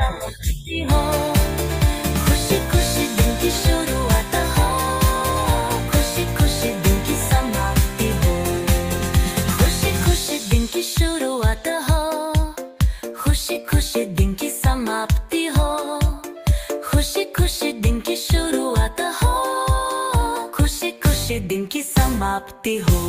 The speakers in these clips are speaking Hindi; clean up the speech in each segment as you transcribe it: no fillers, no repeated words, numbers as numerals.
हो, खुशी खुशी दिन की शुरुआत हो, खुशी खुशी दिन की समाप्ति हो, खुशी खुशी दिन की शुरुआत हो, खुशी खुशी दिन की समाप्ति हो, खुशी खुशी दिन की शुरुआत हो, खुशी खुशी दिन की समाप्ति हो।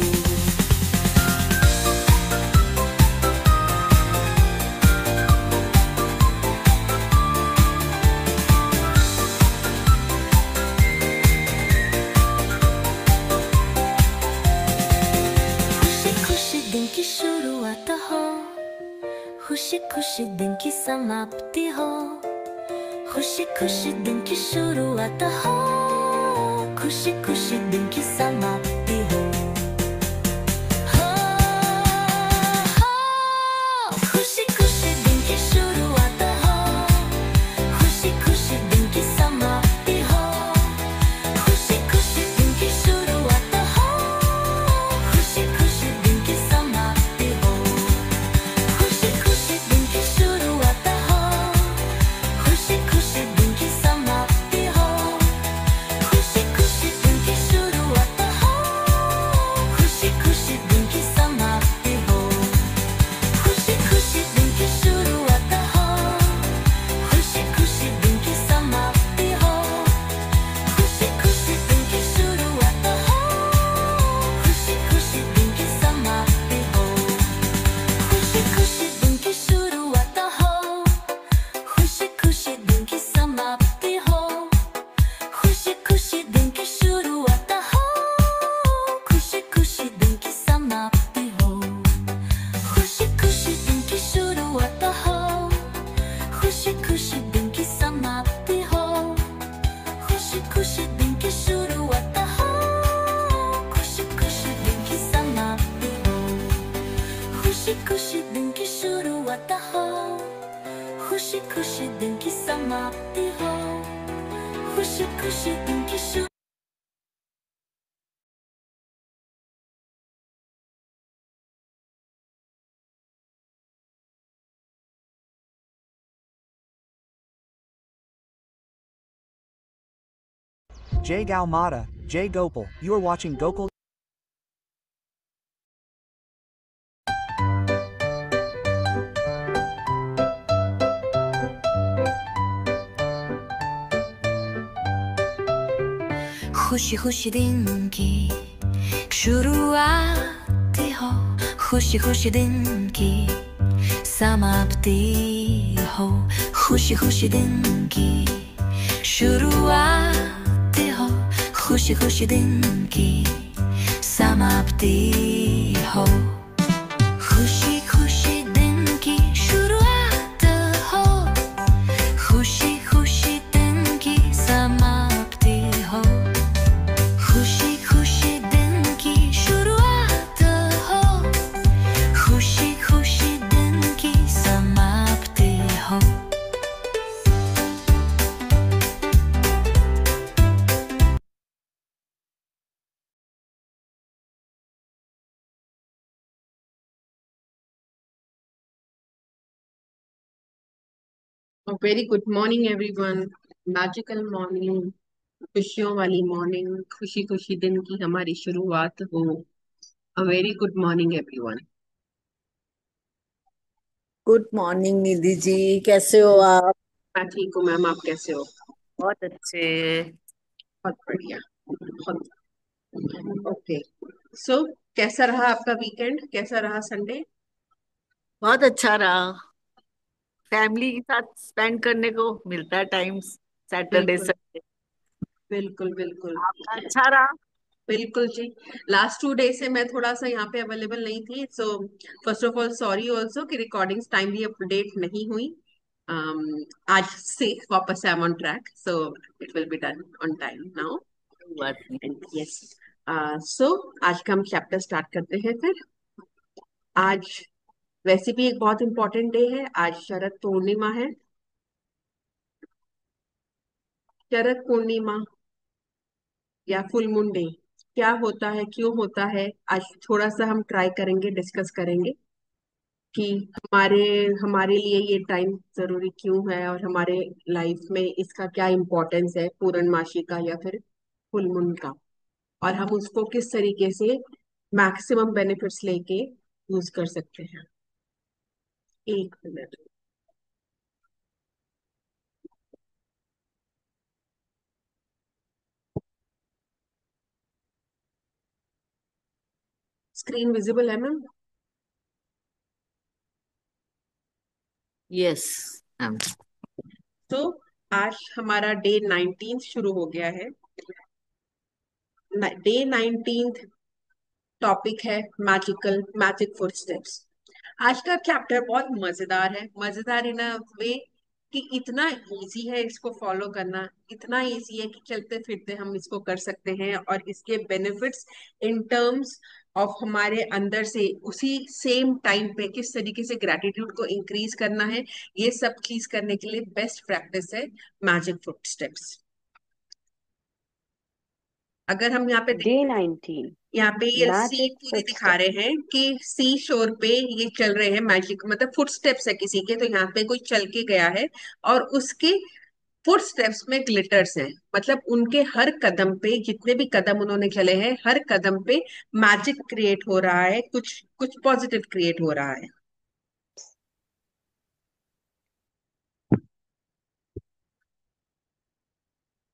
दिन की शुरुआत हो, खुशी खुशी दिन की समाप्ति हो, खुशी खुशी दिन की शुरुआत हो, खुशी खुशी दिन की समाप्ति हो। खुशी खुशी दिन की शुरुआत हो, खुशी खुशी दिन की समाप्ति हो, खुशी खुशी दिन की शुरुआत हो, खुशी खुशी दिन की समाप्ति हो, खुशी खुशी दिन की शुरुआत हो, खुशी खुशी दिन की समाप्ति हो, खुशी खुशी दिन की शुरुआत हो, खुशी खुशी दिन की समाप्ति हो, खुशी खुशी दिन की शुरुआत हो, खुशी खुशी दिन की समाप्ति हो, खुशी खुशी दिन की शुरुआत हो, खुशी खुशी दिन की समाप्ति हो, खुशी खुशी दिन की शुरुआत हो, खुशी खुशी दिन की समाप्ति हो, खुशी खुशी दिन की शुरुआत हो, खुशी खुशी दिन की समाप्ति हो, खुशी खुशी दिन की शुरुआत हो, खुशी खुशी दिन की समाप्ति हो, खुशी खुशी दिन की शुरुआत हो, खुशी खुशी दिन की समाप्ति हो, खुशी खुशी दिन की शुरुआत हो, खुशी खुशी दिन की समाप्ति हो, खुशी खुशी दिन की शुरू Jai Gaumata, Jai Gopal, you are watching Gokul. खुशी खुशी दिन की शुरुआत हो, खुशी खुशी दिन की समाप्ति हो, खुशी खुशी दिन की शुरुआत हो, खुशी खुशी दिन की समाप्ति हो, खुशी खुशी दिन की शुरुआत हो, खुशी खुशी दिन की समाप्ति हो, खुशी खुशी दिन की शुरुआत हो, खुशी खुशी दिन की समाप्ति हो। A very good morning everyone. Magical morning, खुशियों वाली मॉर्निंग, खुशी खुशी दिन की हमारी शुरुआत हो। A very good morning everyone. Good morning Nidhi ji, कैसे हो आप? मैं ठीक हूँ मैम, आप कैसे हो? बहुत अच्छे। बहुत बढ़िया, बहुत ओके। सो कैसा रहा आपका वीकेंड, कैसा रहा संडे? बहुत अच्छा रहा। फैमिली के साथ स्पेंड करने को मिलता है टाइम सैटरडे बिल्कुल संडे। बिल्कुल बिल्कुल आपका अच्छा रहा? बिल्कुल जी। लास्ट 2 डे से मैं थोड़ा सा यहाँ पे अवेलेबल नहीं थी, so first of all sorry also कि रिकॉर्डिंग्स टाइमली अपडेट नहीं हुई। आज से वापस I am on track, so it will be done on time now. कोई बात नहीं। यस, सो आज का हम चैप्टर स्टार्ट करते हैं फिर। आज वैसे भी एक बहुत इंपॉर्टेंट डे है, आज शरद पूर्णिमा है। शरद पूर्णिमा या फुल मून डे क्या होता है, क्यों होता है, आज थोड़ा सा हम ट्राई करेंगे, डिस्कस करेंगे। कि हमारे हमारे लिए ये टाइम जरूरी क्यों है और हमारे लाइफ में इसका क्या इम्पोर्टेंस है, पूर्णमासी का या फिर फुल मून का, और हम उसको किस तरीके से मैक्सिमम बेनिफिट्स लेके यूज कर सकते हैं। एक मिनट। स्क्रीन विजिबल है मैम? Yes ma'am. तो आज हमारा डे 19 शुरू हो गया है। डे 19 टॉपिक है मैजिक फुटस्टेप्स। आज का चैप्टर बहुत मजेदार है, मजेदार इन अ वे कि इतना इजी है इसको फॉलो करना, इतना इजी है कि चलते फिरते हम इसको कर सकते हैं, और इसके बेनिफिट्स इन टर्म्स ऑफ हमारे अंदर से उसी सेम टाइम पे किस तरीके से ग्रेटिट्यूड को इंक्रीज करना है, ये सब चीज करने के लिए बेस्ट प्रैक्टिस है मैजिक फुटस्टेप्स। अगर हम यहाँ पे Day 19 यहाँ पे ये सी Magic पूरी दिखा रहे Footsteps. हैं कि सी शोर पे ये चल रहे हैं, मैजिक मतलब फुटस्टेप्स है किसी के, तो यहाँ पे कोई चल के गया है और उसके फुटस्टेप्स में ग्लिटर्स हैं, मतलब उनके हर कदम पे जितने भी कदम उन्होंने चले हैं, हर कदम पे मैजिक क्रिएट हो रहा है, कुछ कुछ पॉजिटिव क्रिएट हो रहा है।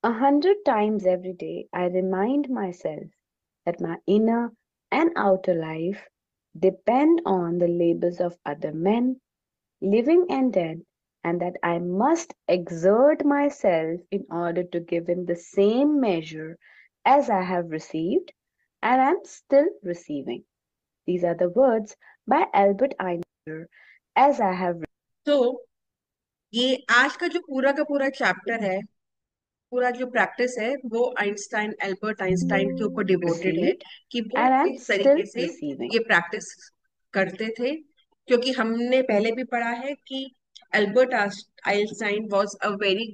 100 times every day, I remind myself that my inner and outer life depend on the labors of other men, living and dead, and that I must exert myself in order to give him the same measure as I have received and am still receiving. These are the words by Albert Einstein, as I have. तो ये आज का जो पूरा का पूरा चैप्टर है, पूरा जो प्रैक्टिस है वो आइंस्टाइन, एल्बर्ट आइंस्टाइन के ऊपर डिवोटेड है Received कि वो and am किस still तरीके से receiving. ये प्रैक्टिस करते थे। क्योंकि हमने पहले भी पढ़ा है कि Albert Einstein was a very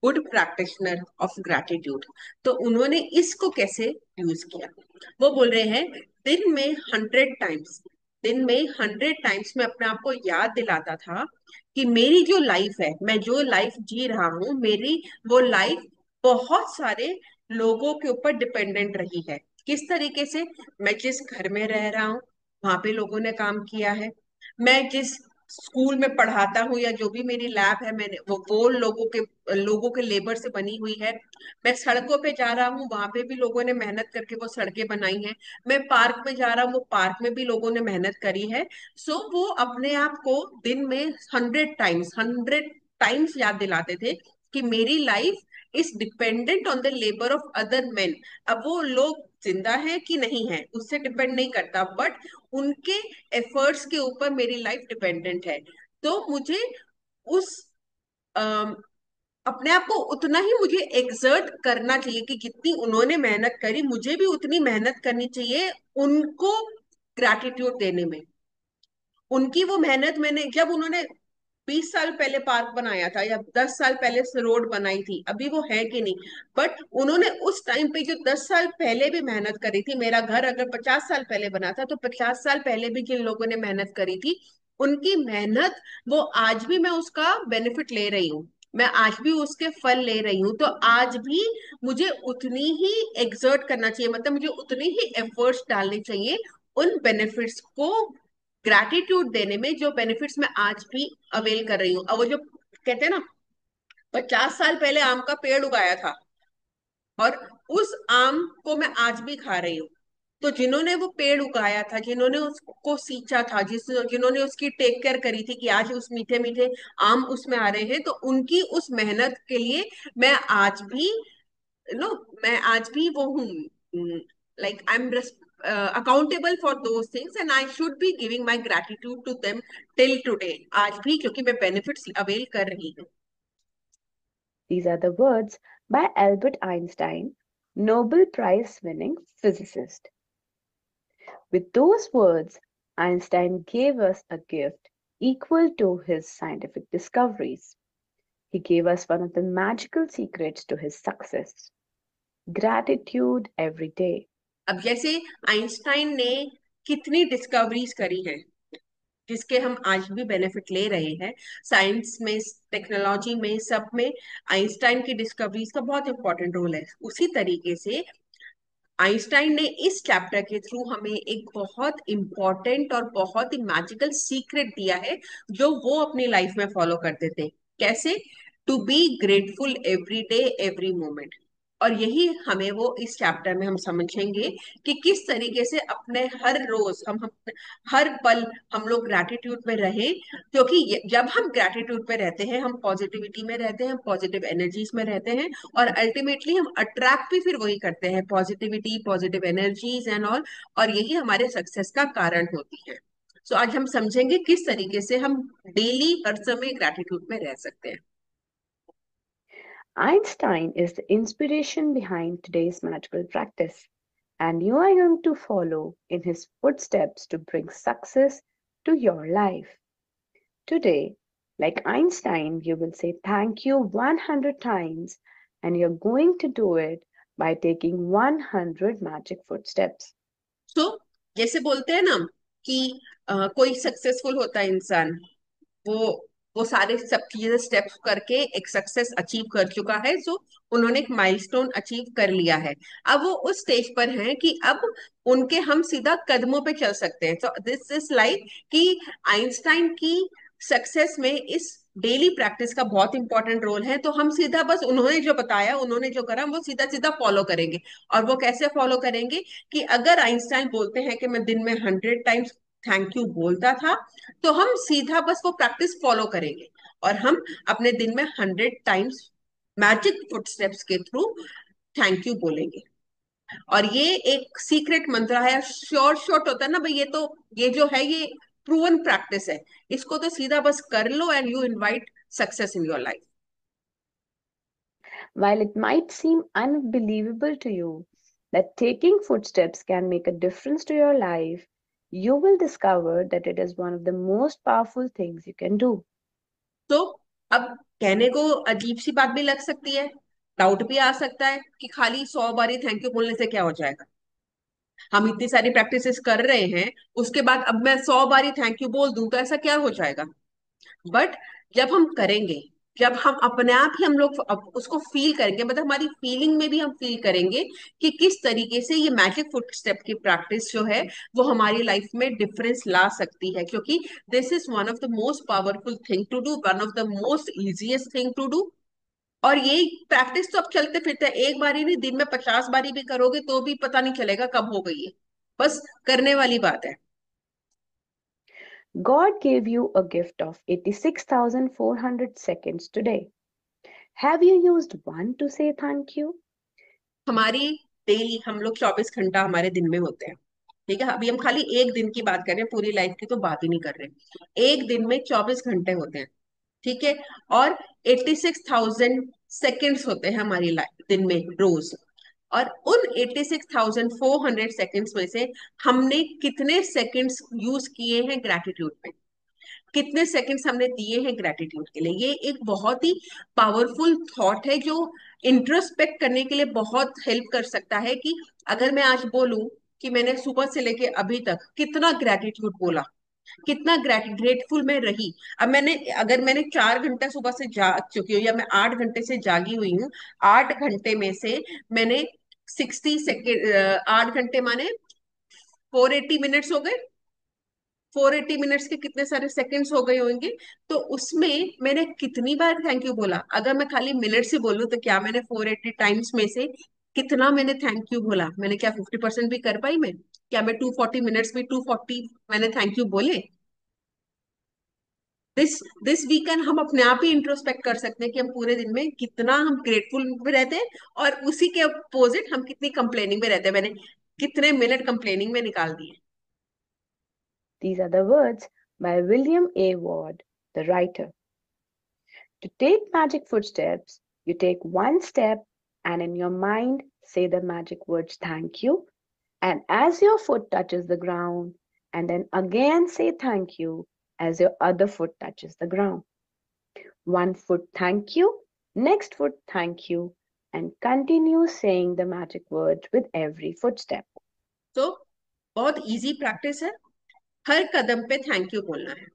good practitioner of gratitude. तो उन्होंने इसको कैसे यूज किया, वो बोल रहे हैं दिन में 100 टाइम्स, दिन में 100 टाइम्स मैं अपने आप को याद दिलाता था कि मेरी जो लाइफ है, मैं जो लाइफ जी रहा हूँ, मेरी वो लाइफ बहुत सारे लोगों के ऊपर डिपेंडेंट रही है। किस तरीके से? मैं जिस घर में रह रहा हूँ वहां पे लोगों ने काम किया है, मैं जिस स्कूल में पढ़ाता हूँ या जो भी मेरी लैब है, मैंने वो लोगों के लेबर से बनी हुई है। मैं सड़कों पे जा रहा हूँ, वहां पे भी लोगों ने मेहनत करके वो सड़कें बनाई हैं। मैं पार्क में जा रहा हूँ, वो पार्क में भी लोगों ने मेहनत करी है। सो वो अपने आप को दिन में 100 टाइम्स याद दिलाते थे कि मेरी life is dependent on the labour of other main. अब वो लोग जिंदा है कि नहीं है उससे डिपेंड नहीं करता, बट उनके एफर्ट्स के ऊपर मेरी लाइफ डिपेंडेंट है। तो मुझे उस अम, अपने आप को उतना ही मुझे एक्सर्ट करना चाहिए कि जितनी उन्होंने मेहनत करी मुझे भी उतनी मेहनत करनी चाहिए उनको ग्रैटिट्यूड देने में। उनकी वो मेहनत, मैंने जब उन्होंने 20 साल पहले पार्क बनाया था या 10 साल पहले से रोड बनाई थी, अभी वो है कि नहीं, बट उन्होंने उस टाइम पे जो 10 साल पहले भी मेहनत करी थी, मेरा घर अगर 50 साल पहले बना था तो 50 साल पहले भी जिन लोगों ने मेहनत करी थी, उनकी मेहनत, वो आज भी मैं उसका बेनिफिट ले रही हूँ, मैं आज भी उसके फल ले रही हूँ। तो आज भी मुझे उतनी ही एक्सर्ट करना चाहिए, मतलब मुझे उतनी ही एफर्ट्स डालने चाहिए उन बेनिफिट्स को ग्रैटिट्यूड देने में, जो बेनिफिट्स मैं आज भी अवेल कर रही हूँ। अब वो जो कहते हैं ना, 50 साल पहले आम का पेड़ उगाया था और उस आम को मैं आज भी खा रही हूँ। तो जिन्होंने वो पेड़ उगाया था, जिन्होंने उसको सींचा था, जिन्होंने उसकी टेक केयर करी थी कि आज उस मीठे मीठे आम उसमें आ रहे हैं, तो उनकी उस मेहनत के लिए मैं आज भी नो मैं आज भी वो हूँ, like I am accountable for those things and I should be giving my gratitude to them till today, आज भी, क्योंकि मैं बेनिफिट्स अवेल कर रही हूँ। These are the words by Albert Einstein, Nobel Prize winning physicist. With those words, Einstein gave us a gift equal to his scientific discoveries. He gave us one of the magical secrets to his success: gratitude every day. अब जैसे आइंस्टाइन ने कितनी डिस्कवरीज करी हैं, जिसके हम आज भी बेनिफिट ले रहे हैं। साइंस में, टेक्नोलॉजी में, सब में आइंस्टाइन की डिस्कवरीज का बहुत इंपॉर्टेंट रोल है। उसी तरीके से आइंस्टाइन ने इस चैप्टर के थ्रू हमें एक बहुत इंपॉर्टेंट और बहुत ही मैजिकल सीक्रेट दिया है, जो वो अपनी लाइफ में फॉलो करते थे। कैसे? To be grateful every day, every moment. और यही हमें वो इस चैप्टर में हम समझेंगे कि किस तरीके से अपने हर रोज हम हर पल हम लोग ग्रैटिट्यूड में रहें। क्योंकि जब हम ग्रैटिट्यूड में रहते हैं, हम पॉजिटिविटी में रहते हैं, हम पॉजिटिव एनर्जीज में रहते हैं, और अल्टीमेटली हम अट्रैक्ट भी फिर वही करते हैं, positivity, positive energies and all. और यही हमारे सक्सेस का कारण होती है। सो आज हम समझेंगे किस तरीके से हम डेली हर समय ग्रैटिट्यूड में रह सकते हैं। Einstein is the inspiration behind today's magical practice, and you are going to follow in his footsteps to bring success to your life. Today, like Einstein, you will say thank you 100 times, and you're going to do it by taking 100 magic footsteps. सो जैसे बोलते हैं ना कि कोई सक्सेसफुल होता है इंसान, वो वो सारे सब चीजें स्टेप्स करके एक सक्सेस अचीव कर चुका है। सो उन्होंने एक माइलस्टोन अचीव कर लिया है। अब वो उस स्टेज पर हैं कि अब उनके हम सीधा कदमों पे चल सकते हैं। सो दिस इज लाइक कि आइंस्टाइन की सक्सेस में इस डेली प्रैक्टिस का बहुत इंपॉर्टेंट रोल है। तो हम सीधा बस उन्होंने जो बताया, उन्होंने जो करा, वो सीधा सीधा फॉलो करेंगे। और वो कैसे फॉलो करेंगे? कि अगर आइंस्टाइन बोलते हैं कि मैं दिन में 100 टाइम्स थैंक यू बोलता था, तो हम सीधा बस वो प्रैक्टिस फॉलो करेंगे और हम अपने दिन में 100 टाइम्स मैजिक फुटस्टेप्स के थ्रू थैंक यू बोलेंगे। और ये एक सीक्रेट मंत्र है, श्योर शॉट होता है ना भाई, ये जो है ये प्रूवन प्रैक्टिस है। इसको तो सीधा बस कर लो and you invite success in your life. While it might seem unbelievable to you that taking footsteps can make a difference to your life, you will discover that it is one of the most powerful things you can do. तो अब कहने को अजीब सी बात भी लग सकती है, डाउट भी आ सकता है कि खाली 100 बारी थैंक यू बोलने से क्या हो जाएगा। हम इतनी सारी प्रैक्टिसेस कर रहे हैं, उसके बाद अब मैं 100 बारी थैंक यू बोल दूं तो ऐसा क्या हो जाएगा? बट जब हम करेंगे, जब हम अपने आप ही हम लोग उसको फील करेंगे, मतलब हमारी फीलिंग में भी हम फील करेंगे कि किस तरीके से ये मैजिक फुटस्टेप की प्रैक्टिस जो है वो हमारी लाइफ में डिफरेंस ला सकती है। क्योंकि this is one of the most powerful thing to do, one of the most easiest thing to do. और ये प्रैक्टिस तो अब चलते फिरते एक बारी नहीं, दिन में 50 बारी भी करोगे तो भी पता नहीं चलेगा कब हो गई है। बस करने वाली बात है। God gave you a gift of 86,400 seconds today. Have you used one to say thank you? हमारी डेली हम लोग 24 घंटा हमारे दिन में होते हैं। ठीक है, अभी हम खाली एक दिन की बात कर रहे हैं, पूरी लाइफ की तो बात ही नहीं कर रहे। एक दिन में 24 घंटे होते हैं। ठीक है, और 86,000 सेकेंड्स होते हैं हमारी लाइफ दिन में रोज। और उन 86,400 सेकेंड्स में से हमने कितने सेकेंड्स यूज किए हैं ग्रेटिट्यूड में, कितने सेकंड्स हमने दिए हैं ग्रेटिट्यूड के लिए। ये एक बहुत ही पावरफुल थॉट है जो इंट्रोस्पेक्ट करने के लिए बहुत हेल्प कर सकता है। कि अगर मैं आज बोलूं कि मैंने सुबह से लेके अभी तक कितना ग्रेटिट्यूड बोला, कितना ग्रेटफुल मैं रही। अब अगर मैंने 4 घंटे सुबह से जाग चुकी हूँ या मैं 8 घंटे से जागी हुई हूँ, 8 घंटे में से मैंने 60 सेकेंड, 8 घंटे माने 480 मिनट्स हो गए। 480 मिनट्स के कितने सारे सेकंड्स हो गए होंगे। तो उसमें मैंने कितनी बार थैंक यू बोला? अगर मैं खाली मिनट से बोलूं तो क्या मैंने 480 टाइम्स में से कितना मैंने थैंक यू बोला? मैंने क्या 50% भी कर पाई? मैं क्या मैं 240 मिनट्स में 240 मैंने थैंक यू बोले? दिस दिस वीकेंड हम अपने आप ही इंट्रोस्पेक्ट कर सकते हैं कि हम पूरे दिन में कितना हम ग्रेटफुल में रहते हैं, और उसी के अपोजिट हम कितनी कंप्लेनिंग में रहते हैं। मैंने कितने मिनट कंप्लेनिंग में निकाल दिए। These are the words by William A. Ward, the writer. To take magic footsteps, you take one step and in your mind say the magic words thank you. And as your foot touches the ground, and then again say thank you as your other foot touches the ground. One foot thank you, next foot thank you, and continue saying the magic words with every footstep. तो बहुत इजी प्रैक्टिस है। हर कदम पे थैंक यू बोलना है।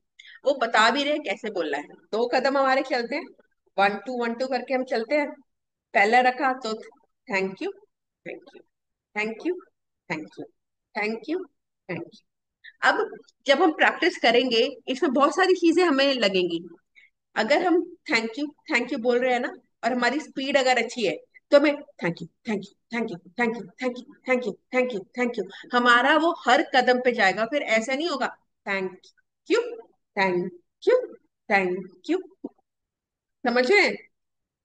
वो बता भी रहे हैं कैसे बोलना है। 2 कदम हमारे चलते हैं, 1 2 1 2 करके हम चलते हैं। पहले रखा तो thank you, thank you, thank you, thank you, thank you, thank you. अब जब हम प्रैक्टिस करेंगे, इसमें बहुत सारी चीजें हमें लगेंगी। अगर हम थैंक यू बोल रहे हैं ना, और हमारी स्पीड अगर अच्छी है, तो हमें thank you, thank you, thank you, thank you, thank you, thank you, thank you, thank you, हमारा वो हर कदम पे जाएगा। फिर ऐसा नहीं होगा thank you, thank you, thank you. समझ रहे हैं?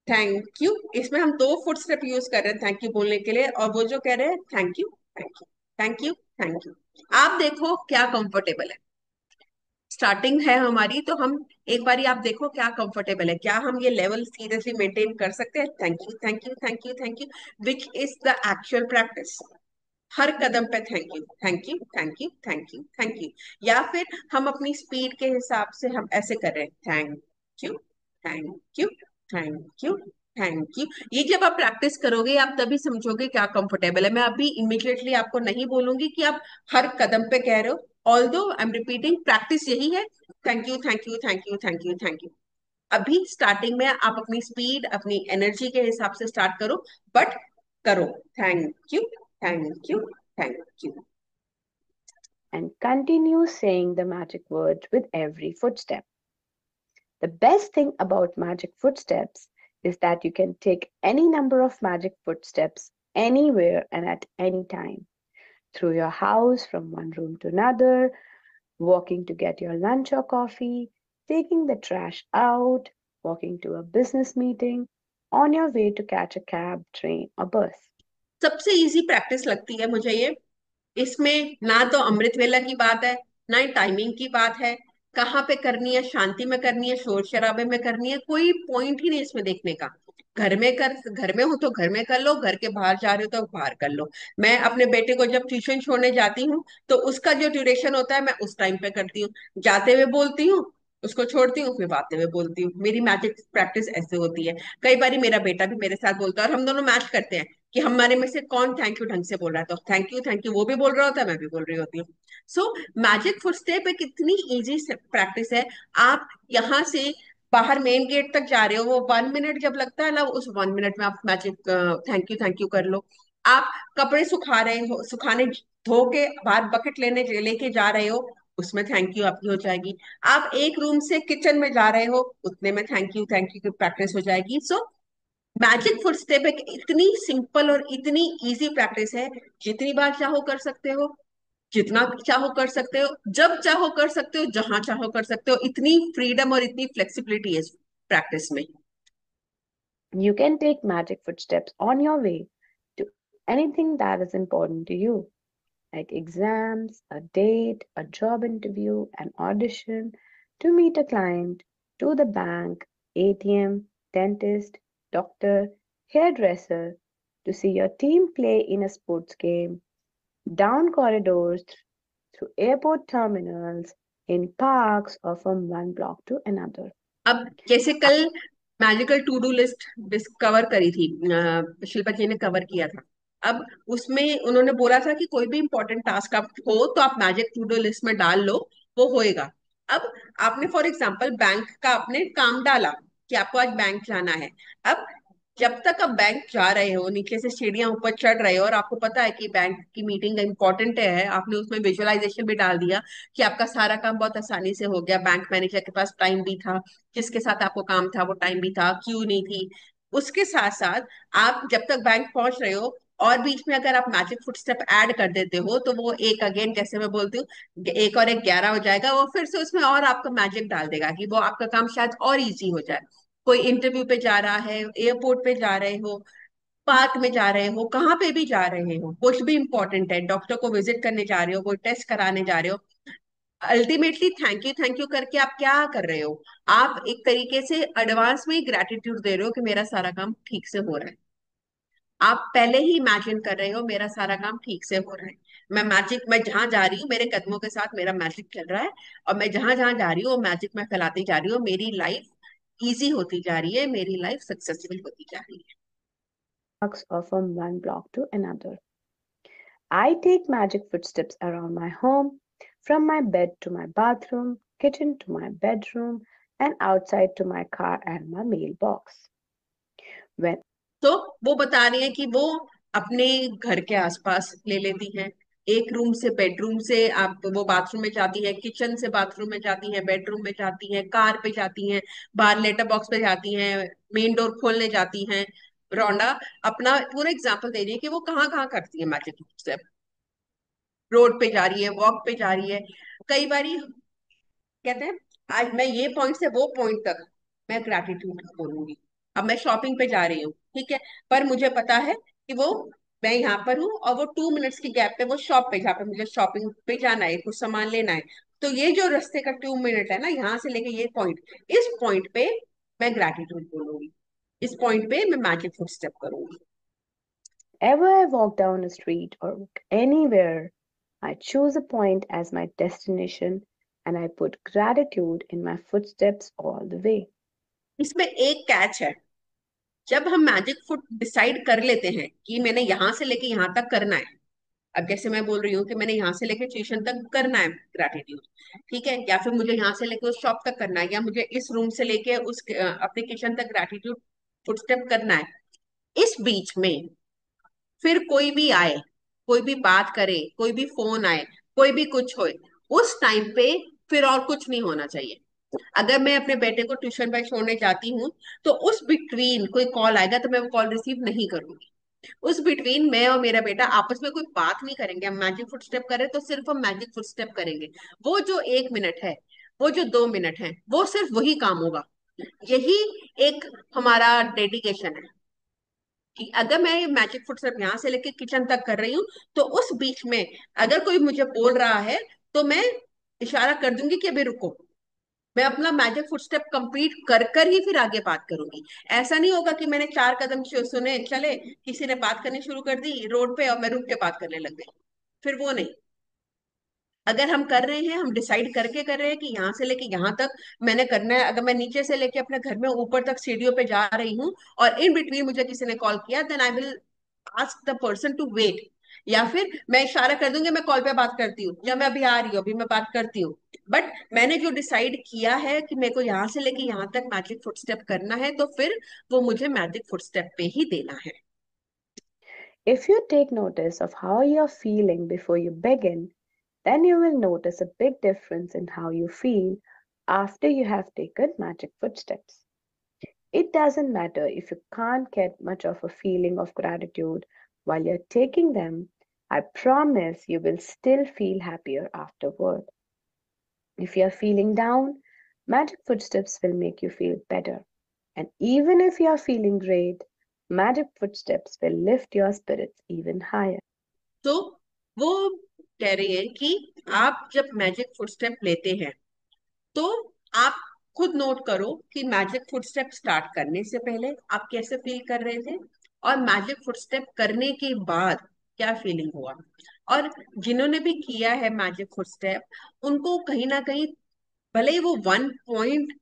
थैंक यू, इसमें हम 2 फुट स्टेप यूज कर रहे हैं थैंक यू बोलने के लिए, और वो जो कह रहे हैं thank you, thank you, thank you, thank you. आप देखो क्या कंफर्टेबल है। स्टार्टिंग है हमारी, तो हम एक बारी आप देखो क्या कंफर्टेबल है, क्या हम ये लेवल सीरियसली मेंटेन कर सकते हैं। Thank you, thank you, thank you, thank you, which is the actual practice. हर कदम पे thank you, thank you, thank you, thank you, thank you. या फिर हम अपनी स्पीड के हिसाब से हम ऐसे कर रहे हैं thank you, thank you, thank you, thank you. ये जब आप प्रैक्टिस करोगे, आप तभी समझोगे क्या कंफर्टेबल है। मैं अभी इमिडिएटली आपको नहीं बोलूंगी कि आप हर कदम पे कह रहे हो, although I am repeating, practice यही है thank you, thank you, thank you, thank you, thank you. अभी स्टार्टिंग में आप अपनी स्पीड, अपनी एनर्जी के हिसाब से स्टार्ट करो, बट करो thank you, thank you, thank you. And continue saying the magic words with every footstep. The best thing about magic footsteps is that you can take any number of magic footsteps anywhere and at any time. Through your house, from one room to another, walking to get your lunch or coffee, taking the trash out, walking to a business meeting, on your way to catch a cab, train, or bus. सबसे इजी प्रैक्टिस लगती है मुझे ये। इसमें ना तो अमृत वेला की बात है, ना ही टाइमिंग की बात है। कहाँ पे करनी है, शांति में करनी है, शोर शराबे में करनी है, कोई पॉइंट ही नहीं इसमें देखने का। घर में हो तो घर में कर लो, घर के बाहर जा रहे हो तो बाहर कर लो। मैं अपने बेटे को जब ट्यूशन छोड़ने जाती हूँ, तो उसका जो ड्यूरेशन होता है मैं उस टाइम पे करती हूँ। जाते हुए बोलती हूँ, उसको छोड़ती हूँ, फिर आते हुए बोलती हूँ। मेरी मैजिक प्रैक्टिस ऐसे होती है। कई बार मेरा बेटा भी मेरे साथ बोलता है, और हम दोनों मैच करते हैं कि हमारे में से कौन थैंक यू ढंग से बोल रहा है। तो थैंक यू, थैंक यू वो भी बोल रहा होता है, मैं भी बोल रही होती हूँ। सो मैजिक फुटस्टेप एक इतनी इजी प्रैक्टिस है। आप यहाँ से बाहर मेन गेट तक जा रहे हो, वो 1 मिनट जब लगता है ना, उस 1 मिनट में आप मैजिक थैंक यू कर लो। आप कपड़े सुखा रहे हो, सुखाने धो के बाहर बकेट लेके जा रहे हो, उसमें थैंक यू आपकी हो जाएगी। आप एक रूम से किचन में जा रहे हो, उतने में थैंक यू की प्रैक्टिस हो जाएगी। सो मैजिक फुटस्टेप एक इतनी सिंपल और इतनी इजी प्रैक्टिस है, जितनी बार चाहो कर सकते हो, जितना चाहो कर सकते हो, जब चाहो कर सकते हो, जहां चाहो कर सकते हो। इतनी फ्रीडम और इतनी फ्लेक्सिबिलिटी है इस प्रैक्टिस में। You can take magic footsteps on your way to anything that is important to you, like exams, a date, a job interview, an audition, to meet a client, to the bank, ATM, dentist, doctor, hairdresser, to see your team play in a sports game, down corridors, through airport terminals, in parks, or from one block to another. अब जैसे कल magical to do list discover करी थी, शिल्पा जी ने कवर किया था। अब उसमें उन्होंने बोला था कि कोई भी इंपॉर्टेंट टास्क आप हो तो आप मैजिक टू डू लिस्ट में डाल लो, वो होएगा। अब आपने फॉर एग्जांपल बैंक का आपने काम डाला कि आपको आज बैंक जाना है। अब जब तक आप बैंक जा रहे हो, नीचे से सीढ़ियां ऊपर चढ़ रहे हो, और आपको पता है कि बैंक की मीटिंग इंपॉर्टेंट है, आपने उसमें विजुअलाइजेशन भी डाल दिया कि आपका सारा काम बहुत आसानी से हो गया। बैंक मैनेजर के पास टाइम भी था, जिसके साथ आपको काम था वो टाइम भी था, क्यू नहीं थी। उसके साथ साथ आप जब तक बैंक पहुंच रहे हो, और बीच में अगर आप मैजिक फुटस्टेप ऐड कर देते हो, तो वो एक अगेन, जैसे मैं बोलती हूँ, एक और एक 11 हो जाएगा। वो फिर से उसमें और आपका मैजिक डाल देगा कि वो आपका काम शायद और इजी हो जाए। कोई इंटरव्यू पे जा रहा है, एयरपोर्ट पे जा रहे हो, पार्क में जा रहे हो, कहाँ पे भी जा रहे हो, कुछ भी इंपॉर्टेंट है, डॉक्टर को विजिट करने जा रहे हो, कोई टेस्ट कराने जा रहे हो, अल्टीमेटली थैंक यू करके आप क्या कर रहे हो? आप एक तरीके से एडवांस में ग्रेटिट्यूड दे रहे हो कि मेरा सारा काम ठीक से हो रहा है। आप पहले ही इमेजिन कर रहे हो मेरा सारा काम ठीक से हो रहा है। मैं जहां जा रही हूँ, मेरे कदमों के साथ मेरा मैजिक चल रहा है, और मैं जहां जहां जा रही हूँ वो मैजिक मैं फैलाती जा रही हूँ। मेरी लाइफ इजी होती जा रही है, मेरी लाइफ सक्सेसफुल होती जा रही है। Or from one block to another. I take magic footsteps around my home, from my bed to my bathroom, kitchen to my bedroom, and outside to my car and my mailbox. When तो वो बता रही है कि वो अपने घर के आसपास ले लेती हैं। एक रूम से बेडरूम से आप वो बाथरूम में जाती है, किचन से बाथरूम में जाती है, बेडरूम में जाती है, कार पे जाती हैं, बाहर लेटर बॉक्स पे जाती हैं, मेन डोर खोलने जाती हैं। रोंडा अपना पूरा एग्जाम्पल दे रही है कि वो कहाँ कहाँ करती है मैजिक स्टेप। रोड पे जा रही है, वॉक पे जा रही है। कई बारी कहते हैं आज मैं ये पॉइंट से वो पॉइंट तक मैं ग्रैटिट्यूड बोलूंगी। अब मैं शॉपिंग पे जा रही हूँ, ठीक है, पर मुझे पता है कि वो मैं यहाँ पर हूँ और वो 2 मिनट्स की गैप पे वो शॉप पे जहाँ पे मुझे शॉपिंग पे जाना है, कुछ सामान लेना है। तो ये जो रास्ते का 2 मिनट है ना, यहाँ से लेके ये पॉइंट, इस पॉइंट पे मैं ग्रैटिट्यूड बोलूंगी। इस पॉइंट पे मैं मैजिक फुट स्टेप करूंगी। ever I walk down a street or walk anywhere, I choose a point as my destination and I put gratitude in my footsteps all the way. इसमें एक कैच है। जब हम मैजिक फुट डिसाइड कर लेते हैं कि मैंने यहाँ से लेके यहाँ तक करना है, अब जैसे मैं बोल रही हूँ कि मैंने यहाँ से लेके स्टेशन तक करना है ग्रैटिट्यूड, ठीक है, या फिर मुझे यहाँ से लेके उस शॉप तक करना है, या मुझे इस रूम से लेके उस अपने किचन तक ग्रैटिट्यूड फुटस्टेप करना है। इस बीच में फिर कोई भी आए, कोई भी बात करे, कोई भी फोन आए, कोई भी कुछ होए, उस टाइम पे फिर और कुछ नहीं होना चाहिए। अगर मैं अपने बेटे को ट्यूशन पे छोड़ने जाती हूँ, तो उस बिटवीन कोई कॉल आएगा तो मैं वो कॉल रिसीव नहीं करूंगी। उस बिटवीन मैं और मेरा बेटा आपस में कोई बात नहीं करेंगे। हम मैजिक फुटस्टेप करें तो सिर्फ हम मैजिक फुटस्टेप करेंगे। वो जो 1 मिनट है, वो जो 2 मिनट है, वो सिर्फ वही काम होगा। यही एक हमारा डेडिकेशन है कि अगर मैं मैजिक फुटस्टेप यहाँ से लेके किचन तक कर रही हूँ, तो उस बीच में अगर कोई मुझे बोल रहा है तो मैं इशारा कर दूंगी कि अभी रुको, मैं अपना मैजिक फुटस्टेप कंप्लीट कर कर ही फिर आगे बात करूंगी। ऐसा नहीं होगा कि मैंने 4 कदम सुने चले, किसी ने बात करनी शुरू कर दी रोड पे और मैं रुक के बात करने लग गई, फिर वो नहीं। अगर हम कर रहे हैं, हम डिसाइड करके कर रहे हैं कि यहाँ से लेके यहाँ तक मैंने करना है। अगर मैं नीचे से लेके अपने घर में ऊपर तक सीढ़ियों पे जा रही हूँ और इन बिटवीन मुझे किसी ने कॉल किया, then I will ask the person to wait, या फिर मैं इशारा कर दूंगी मैं कॉल पे बात करती हूँ, या मैं अभी आ रही हूँ, अभी मैं बात करती हूँ। बट मैंने जो डिसाइड किया है कि मेरे को यहाँ से लेके यहाँ तक मैजिक फुटस्टेप करना है, तो फिर वो मुझे मैजिक फुटस्टेप पे ही देना है। If you take notice of how you're feeling before you begin, then you will notice a big difference in how you feel after you have taken magic footsteps. It doesn't matter if you can't get much of a feeling of gratitude while you're taking them, I promise you will still feel happier afterward. If you're feeling down, magic footsteps will make you feel better. And even if you're feeling great, magic footsteps will lift your spirits even higher. तो वो कह रही है कि आप जब मैजिक फुटस्टेप लेते हैं, तो आप खुद नोट करो कि मैजिक फुटस्टेप स्टार्ट करने से पहले आप कैसे फील कर रहे थे, और मैजिक फुटस्टेप करने के बाद क्या फीलिंग हुआ। और जिन्होंने भी किया है मैजिक फुटस्टेप, उनको कहीं ना कहीं भले ही वो 1 पॉइंट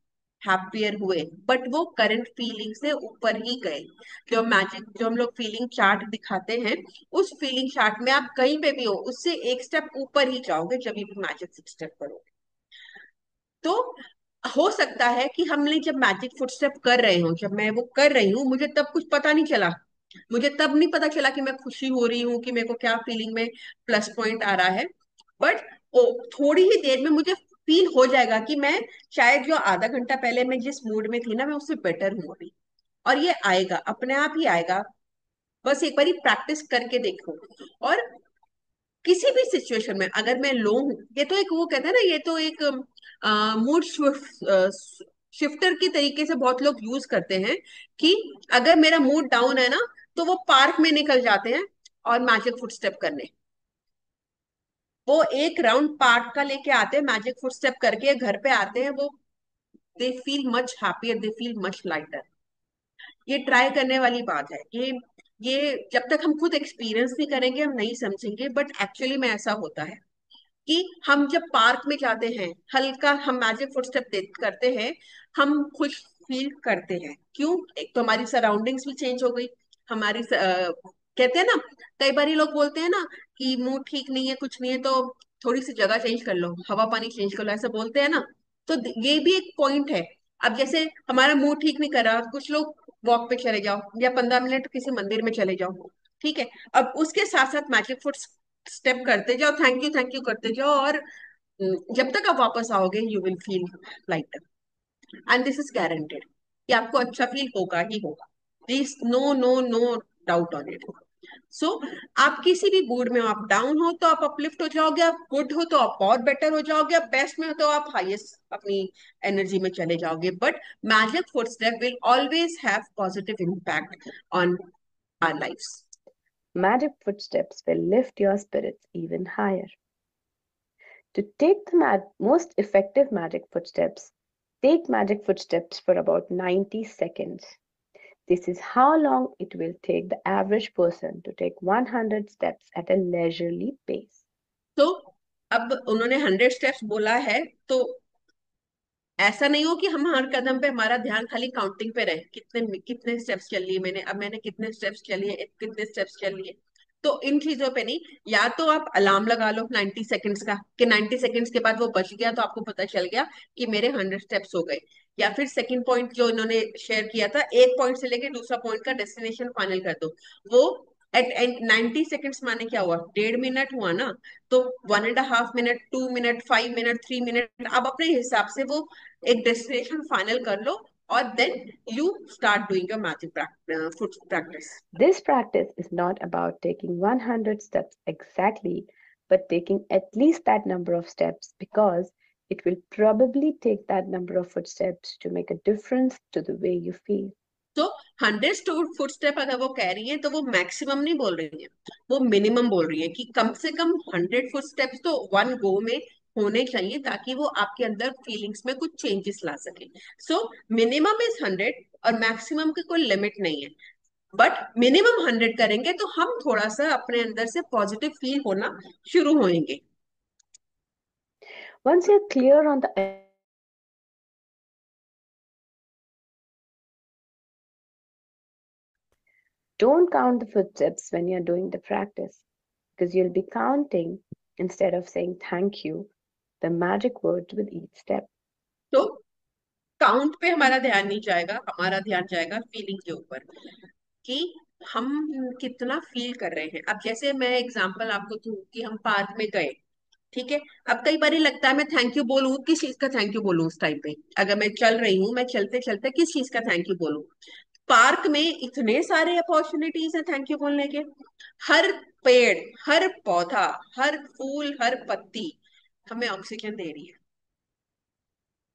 हैप्पियर हुए, बट वो करंट फीलिंग से ऊपर ही गए। जो हम लोग फीलिंग चार्ट दिखाते हैं, उस फीलिंग चार्ट में आप कहीं पे भी हो, उससे एक स्टेप ऊपर ही जाओगे जब भी मैजिक फुटस्टेप करोगे। तो हो सकता है कि हमने जब मैजिक फुटस्टेप कर रहे हो, जब मैं वो कर रही हूँ, मुझे तब कुछ पता नहीं चला। मुझे तब नहीं पता चला कि मैं खुशी हो रही हूँ, कि मेरे को क्या फीलिंग में प्लस पॉइंट आ रहा है। बट थोड़ी ही देर में मुझे फील हो जाएगा कि मैं शायद जो आधा घंटा पहले मैं जिस मूड में थी ना, मैं उससे बेटर हूँ अभी। और ये आएगा, अपने आप ही आएगा। बस एक बारी प्रैक्टिस करके देखो। और किसी भी सिचुएशन में अगर मैं लो हूं, ये तो एक वो कहते हैं ना, ये तो एक मूड शिफ्टर की तरीके से बहुत लोग यूज करते हैं कि अगर मेरा मूड डाउन है ना, तो वो पार्क में निकल जाते हैं और मैजिक फुटस्टेप करने। वो एक राउंड पार्क का लेके आते हैं, मैजिक फुटस्टेप करके घर पे आते हैं, वो they feel much happier, they feel much lighter. ये ट्राई करने वाली बात है। ये जब तक हम खुद एक्सपीरियंस नहीं करेंगे हम नहीं समझेंगे, बट एक्चुअली में ऐसा होता है कि हम जब पार्क में जाते हैं, हल्का हम मैजिक फुटस्टेप करते हैं, हम खुश फील करते हैं। क्यों? एक तो हमारी सराउंडिंग्स भी चेंज हो गई। कहते हैं ना, कई बार लोग बोलते हैं ना कि मूड ठीक नहीं है, कुछ नहीं है, तो थोड़ी सी जगह चेंज कर लो, हवा पानी चेंज कर लो, ऐसा बोलते हैं ना। तो ये भी एक पॉइंट है। अब जैसे हमारा मूड ठीक नहीं कर रहा, कुछ लोग वॉक पे चले जाओ या 15 मिनट किसी मंदिर में चले जाओ, ठीक है। अब उसके साथ साथ मैजिक फुट स्टेप करते जाओ, थैंक यू करते जाओ, और जब तक आप वापस आओगे you will feel lighter, and this is guaranteed कि आपको अच्छा फील होगा ही होगा। Please, no no no doubt on it. So आप किसी भी मूड में हो, आप डाउन हो तो आप अपलिफ्ट हो जाओगे, आप गुड हो तो आप और बेटर हो जाओगे, आप बेस्ट में हो तो आप हाईएस्ट अपनी एनर्जी में चले जाओगे। But magic footstep will always have positive impact on our lifes. Magic footsteps will lift your spirits even higher. To take the most effective magic footsteps, take magic footsteps for about 90 seconds. This is how long it will take the average person to take 100 steps at a leisurely pace. तो अब उन्होंने 100 स्टेप्स बोला है, तो ऐसा नहीं हो कि हम हर कदम पे हमारा ध्यान खाली काउंटिंग पे रहे, कितने कितने स्टेप्स चल लिए मैंने, अब मैंने कितने स्टेप्स चलिए, कितने स्टेप्स चल लिए। तो इन चीजों पे नहीं। या तो आप अलार्म लगा लो 90 सेकंड्स का, कि 90 सेकंड्स के बाद वो बच गया तो आपको पता चल गया कि मेरे 100 स्टेप्स हो गए। या फिर सेकंड पॉइंट जो इन्होंने शेयर किया था, एक पॉइंट से लेके दूसरा पॉइंट का डेस्टिनेशन फाइनल कर दो। वो एट एंड 90 सेकंड्स माने क्या हुआ, 1.5 मिनट हुआ ना। तो 1.5 मिनट, 2 मिनट, 5 मिनट, 3 मिनट, आप अपने हिसाब से वो एक डेस्टिनेशन फाइनल कर लो, और then you start doing your magic foot practice. This practice is not about taking 100 steps exactly, but taking at least that number of steps, because it will probably take that number of footsteps to make a difference to the way you feel. तो 100 फुट स्टेप अगर वो कह रही है तो वो मैक्सिमम नहीं बोल रही है, वो मिनिमम बोल रही है कि कम से कम 100 फुट स्टेप्स तो वन गो में होने चाहिए, ताकि वो आपके अंदर फीलिंग्स में कुछ चेंजेस ला सके। सो मिनिमम इज 100 और मैक्सिमम की कोई लिमिट नहीं है। बट मिनिमम 100 करेंगे तो हम थोड़ा सा अपने अंदर से पॉजिटिव फील होना शुरू होंगे। Once you're clear on the Don't count the footsteps when you're doing the practice, because you'll be counting instead of saying thank you, the magic words with each step. तो काउंट पे हमारा ध्यान नहीं जाएगा, हमारा ध्यान जाएगा फीलिंग के ऊपर, कि हम कितना फील कर रहे हैं। अब जैसे मैं एग्जांपल आपको दूं कि हम पार्क में गए, ठीक है। अब कई बार लगता है मैं थैंक यू बोलूं, किस चीज का थैंक यू बोलूं उस टाइम पे। अगर मैं चल रही हूँ, मैं चलते चलते किस चीज का थैंक यू बोलूं। पार्क में इतने सारे अपॉर्चुनिटीज हैं थैंक यू बोलने के। हर पेड़, हर पौधा, हर फूल, हर पत्ती हमें ऑक्सीजन दे रही है।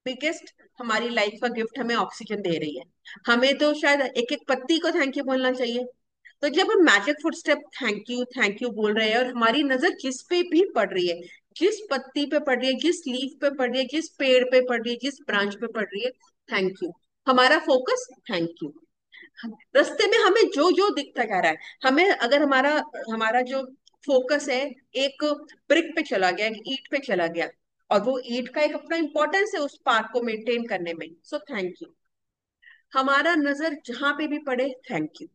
बिगेस्ट हमारी लाइफ का गिफ्ट हमें ऑक्सीजन दे रही है। हमें तो शायद एक एक पत्ती को थैंक यू बोलना चाहिए। तो जब हम मैजिक फुटस्टेप थैंक यू बोल रहे हैं, और हमारी नजर जिस पे भी पड़ रही है, जिस पत्ती पे पड़ रही है, जिस लीफ पे पड़ रही है, जिस पेड़ पे पड़ रही है, जिस ब्रांच पे पड़ रही है, थैंक यू। हमारा फोकस थैंक यू। रास्ते में हमें जो जो दिखता जा रहा है, हमें अगर हमारा हमारा जो फोकस है एक ब्रिक पे चला गया, एक ईंट पे चला गया, और वो ईंट का एक अपना इंपॉर्टेंस है उस पार्क को मेंटेन करने में, सो थैंक यू। हमारा नजर जहां पे भी पड़े, थैंक यू।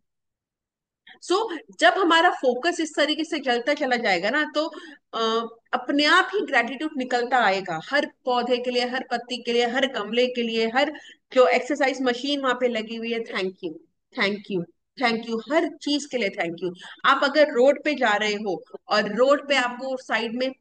सो जब हमारा फोकस इस तरीके से चलता चला जाएगा ना, तो अपने आप ही ग्रेटिट्यूड निकलता आएगा, हर पौधे के लिए, हर पत्ती के लिए, हर गमले के लिए, हर जो एक्सरसाइज मशीन वहां पे लगी हुई है, thank you, thank you, thank you, हर चीज के लिए थैंक यू। आप अगर रोड पे जा रहे हो और रोड पे आपको साइड में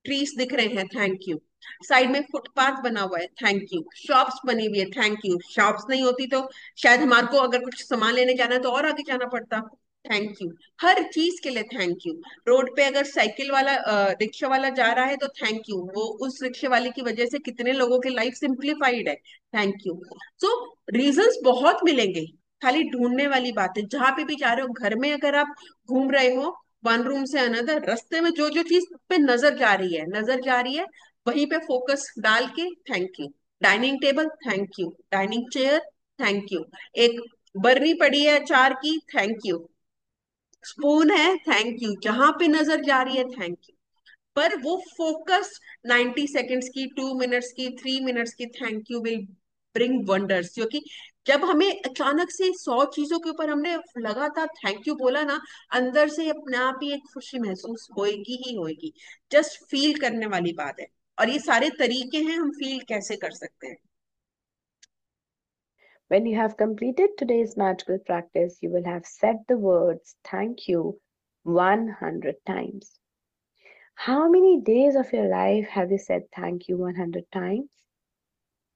ट्रीज दिख रहे हैं, थैंक यू। साइड में फुटपाथ बना हुआ है, थैंक यू। शॉप्स बनी हुई है, थैंक यू। शॉप्स नहीं होती तो शायद हमारे को अगर कुछ सामान लेने जाना है तो और आगे जाना पड़ता। थैंक यू, हर चीज के लिए थैंक यू। रोड पे अगर साइकिल वाला रिक्शा वाला जा रहा है तो थैंक यू, वो उस रिक्शे वाले की वजह से कितने लोगों की लाइफ सिंप्लीफाइड है, थैंक यू। सो रीजंस बहुत मिलेंगे, खाली ढूंढने वाली बात है। जहां पे भी जा रहे हो, घर में अगर आप घूम रहे हो, वन रूम से अनदर, रास्ते में जो जो चीज पे नजर जा रही है, वहीं पे फोकस डाल के thank you. Dining table, thank you. Dining chair, thank you. एक बरनी पड़ी है अचार की, थैंक यू। स्पून है, थैंक यू। जहां पे नजर जा रही है, थैंक यू। पर वो फोकस 90 सेकेंड्स की, 2 मिनट्स की, 3 मिनट्स की thank you will bring wonders, क्योंकि जब हमें अचानक से 100 चीजों के ऊपर हमने लगातार थैंक यू बोला ना, अंदर से अपने आप ही एक खुशी महसूस होएगी ही होएगी। जस्ट फील करने वाली बात है, और ये सारे तरीके हैं हम फील कैसे कर सकते हैं। When you have completed today's magical practice, you will have said the words thank you 100 times. How many days of your life have you said thank you 100 times?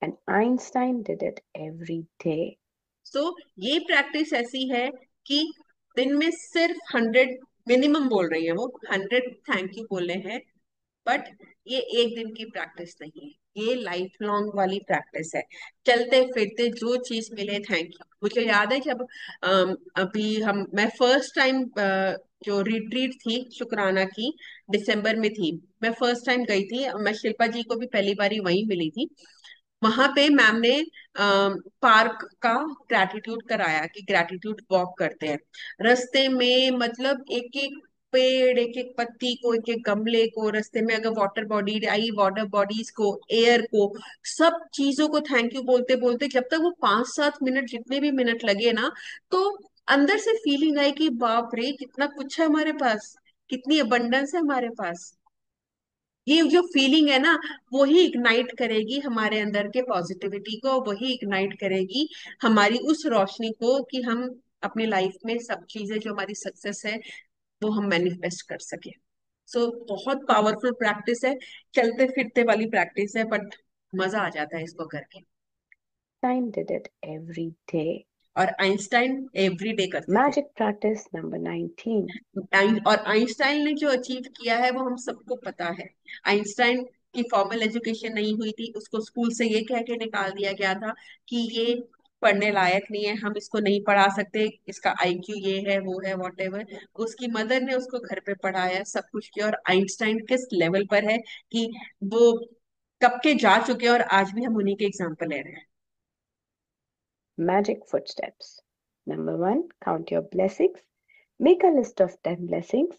And Einstein did it every day. सो ये प्रैक्टिस ऐसी है कि दिन में सिर्फ 100 मिनिमम बोल रही है, वो 100 थैंक यू बोले हैं। बट ये एक दिन की प्रैक्टिस नहीं है, ये लाइफ लॉन्ग वाली प्रैक्टिस है। चलते फिरते जो चीज मिले थैंक यू। मुझे याद है जब अभी मैं फर्स्ट टाइम जो रिट्रीट थी शुक्राना की, दिसंबर में थी, मैं फर्स्ट टाइम गई थी। मैं शिल्पा जी को भी पहली बारी वहीं मिली थी। वहां पे मैम ने पार्क का ग्रैटिट्यूड कराया कि ग्रैटिट्यूड वॉक करते हैं रास्ते में। मतलब एक एक पेड़, एक एक पत्ती को, एक एक गमले को, रास्ते में अगर वाटर बॉडी आई, वाटर बॉडीज को, एयर को, सब चीजों को थैंक यू बोलते बोलते जब तक वो 5-7 मिनट, जितने भी मिनट लगे ना, तो अंदर से फीलिंग आई कि बाप रे कितना कुछ है हमारे पास, कितनी अबंडेंस है हमारे पास। ये जो फीलिंग है ना, वही इग्नाइट करेगी हमारे अंदर के पॉजिटिविटी को, वही इग्नाइट करेगी हमारी उस रोशनी को कि हम अपनी लाइफ में सब चीजें जो हमारी सक्सेस है वो हम मैनिफेस्ट कर सके। सो बहुत पावरफुल प्रैक्टिस है, चलते फिरते वाली प्रैक्टिस है, बट मजा आ जाता है इसको करके। Einstein did it every day. और आइंस्टाइन एवरी डे करते थे। Magic practice number 19. और आइंस्टाइन ने जो अचीव किया है वो हम सबको पता है। आइंस्टाइन की फॉर्मल एजुकेशन नहीं हुई थी, उसको स्कूल से ये कह के निकाल दिया गया था कि ये पढ़ने लायक नहीं है, हम इसको नहीं पढ़ा सकते, इसका आईक्यू ये है वो है वॉटेवर। उसकी मदर ने उसको घर पे पढ़ाया, सब कुछ किया, और आइंस्टाइन किस लेवल पर है कि वो कब के जा चुके हैं, और आज भी हम उन्हीं के एग्जाम्पल ले रहे हैं। Magic footsteps. Number 1, count your blessings. Make a list of 10 blessings.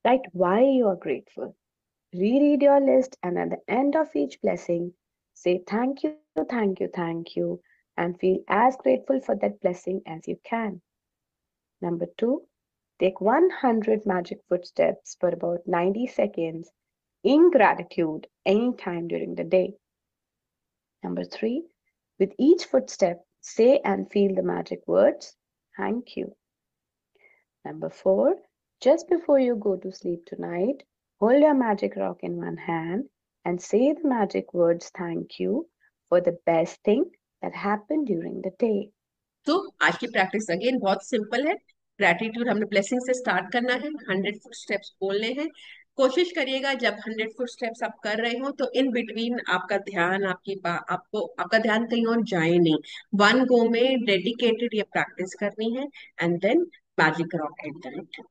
Write why you are grateful. Reread your list, and at the end of each blessing, say thank you, thank you, thank you, and feel as grateful for that blessing as you can. Number 2, take 100 magic footsteps for about 90 seconds in gratitude anytime during the day. Number 3, with each footstep, say and feel the magic words, thank you. Number 4, just before you go to sleep tonight, hold your magic rock in one hand and say the magic words, thank you, for the best thing that happened during the day. तो आज की प्रैक्टिस अगेन बहुत सिंपल है। ग्रेटिट्यूड हमने ब्लेसिंग से स्टार्ट करना है, 100 फुट स्टेप्स बोलने हैं। कोशिश करिएगा जब 100 फुट स्टेप्स आप कर रहे हो तो इन बिटवीन आपका ध्यान, आपको आपका ध्यान कहीं और जाए नहीं। वन गो में डेडिकेटेड ये प्रैक्टिस करनी है, and then magic rock at that.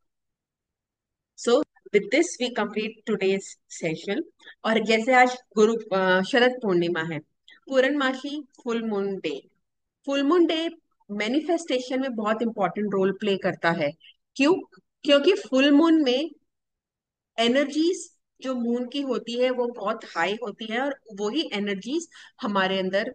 So with this we complete today's session. और जैसे आज शरद पूर्णिमा है, पूर्णमासी, full moon day. Full moon day manifestation में बहुत इंपॉर्टेंट रोल प्ले करता है। क्यों? क्योंकि फुल मून में एनर्जीज जो मून की होती है वो बहुत हाई होती है, और वही एनर्जीज हमारे अंदर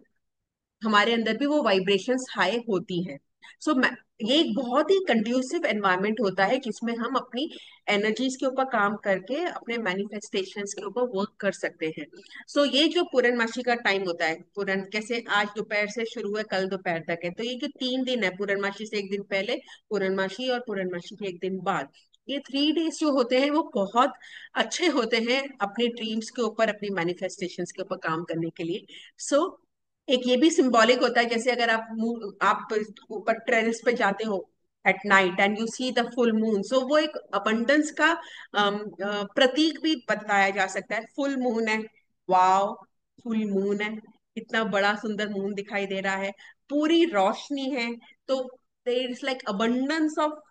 हमारे अंदर भी वो वाइब्रेशंस हाई होती हैं। सो ये एक बहुत ही कंड्यूसिव एनवायरनमेंट होता है जिसमें हम अपनी एनर्जीज के ऊपर काम करके अपने मैनिफेस्टेशंस के ऊपर वर्क कर सकते हैं। सो ये जो पूर्णमासी का टाइम होता है, पूर्ण कैसे आज दोपहर से शुरू है, कल दोपहर तक है, तो ये जो 3 दिन है, पूर्णमासी से एक दिन पहले पूर्णमासी और पूर्णमासी के एक दिन बाद, ये 3 डेज जो होते हैं वो बहुत अच्छे होते हैं अपने ड्रीम्स के ऊपर, अपनी मैनिफेस्टेशंस के ऊपर काम करने के लिए। सो एक ये भी सिंबॉलिक होता है, जैसे अगर आप ऊपर टेरेस पे जाते हो at night and you see the full moon, so वो एक अबंडेंस का प्रतीक भी बताया जा सकता है। फुल मून है, वाओ, फुल मून है, इतना बड़ा सुंदर मून दिखाई दे रहा है, पूरी रोशनी है, तो there is like abundance of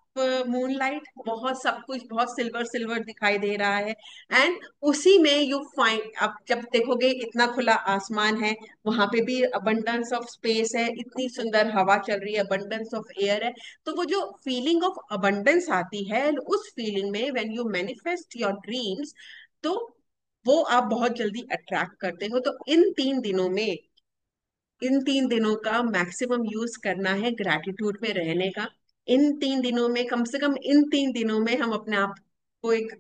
moonlight, बहुत सब कुछ बहुत सिल्वर सिल्वर दिखाई दे रहा है। एंड उसी में यू फाइंड, आप जब देखोगे इतना खुला आसमान है, वहां पे भी अबंडेंस ऑफ स्पेस है, इतनी सुंदर हवा चल रही है, अबंडेंस ऑफ एयर है। तो वो जो फीलिंग ऑफ अबंडेंस आती है, उस फीलिंग में when you manifest your dreams, तो वो आप बहुत जल्दी अट्रैक्ट करते हो। तो इन 3 दिनों में इन 3 दिनों का मैक्सिमम यूज करना है ग्रैटिट्यूड में रहने का। इन 3 दिनों में, कम से कम इन 3 दिनों में हम अपने आप को एक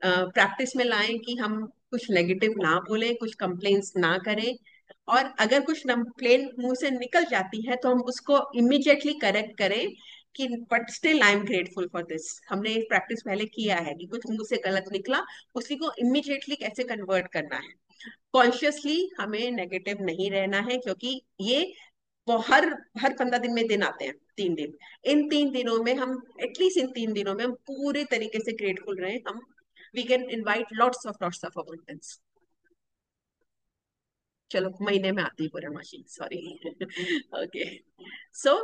प्रैक्टिस में लाएं कि हम कुछ नेगेटिव ना बोलें, कुछ कंप्लेंट्स ना करें। और अगर कुछ कंप्लेन मुंह से निकल जाती है तो हम उसको इमिडिएटली करेक्ट करें कि but still I am grateful for this. हमने एक प्रैक्टिस पहले किया है कि कुछ मुंह से गलत निकला, उसी को इमिडिएटली कैसे कन्वर्ट करना है। कॉन्शियसली हमें नेगेटिव नहीं रहना है, क्योंकि ये हर हर 15 दिन में दिन आते हैं, 3 दिन। इन 3 दिनों में हम, एटलीस्ट इन 3 दिनों में हम पूरे तरीके से ग्रेटफुल रहे। हम we can invite lots of abundance. चलो महीने में आती है पूर्णमासी, sorry. Okay, so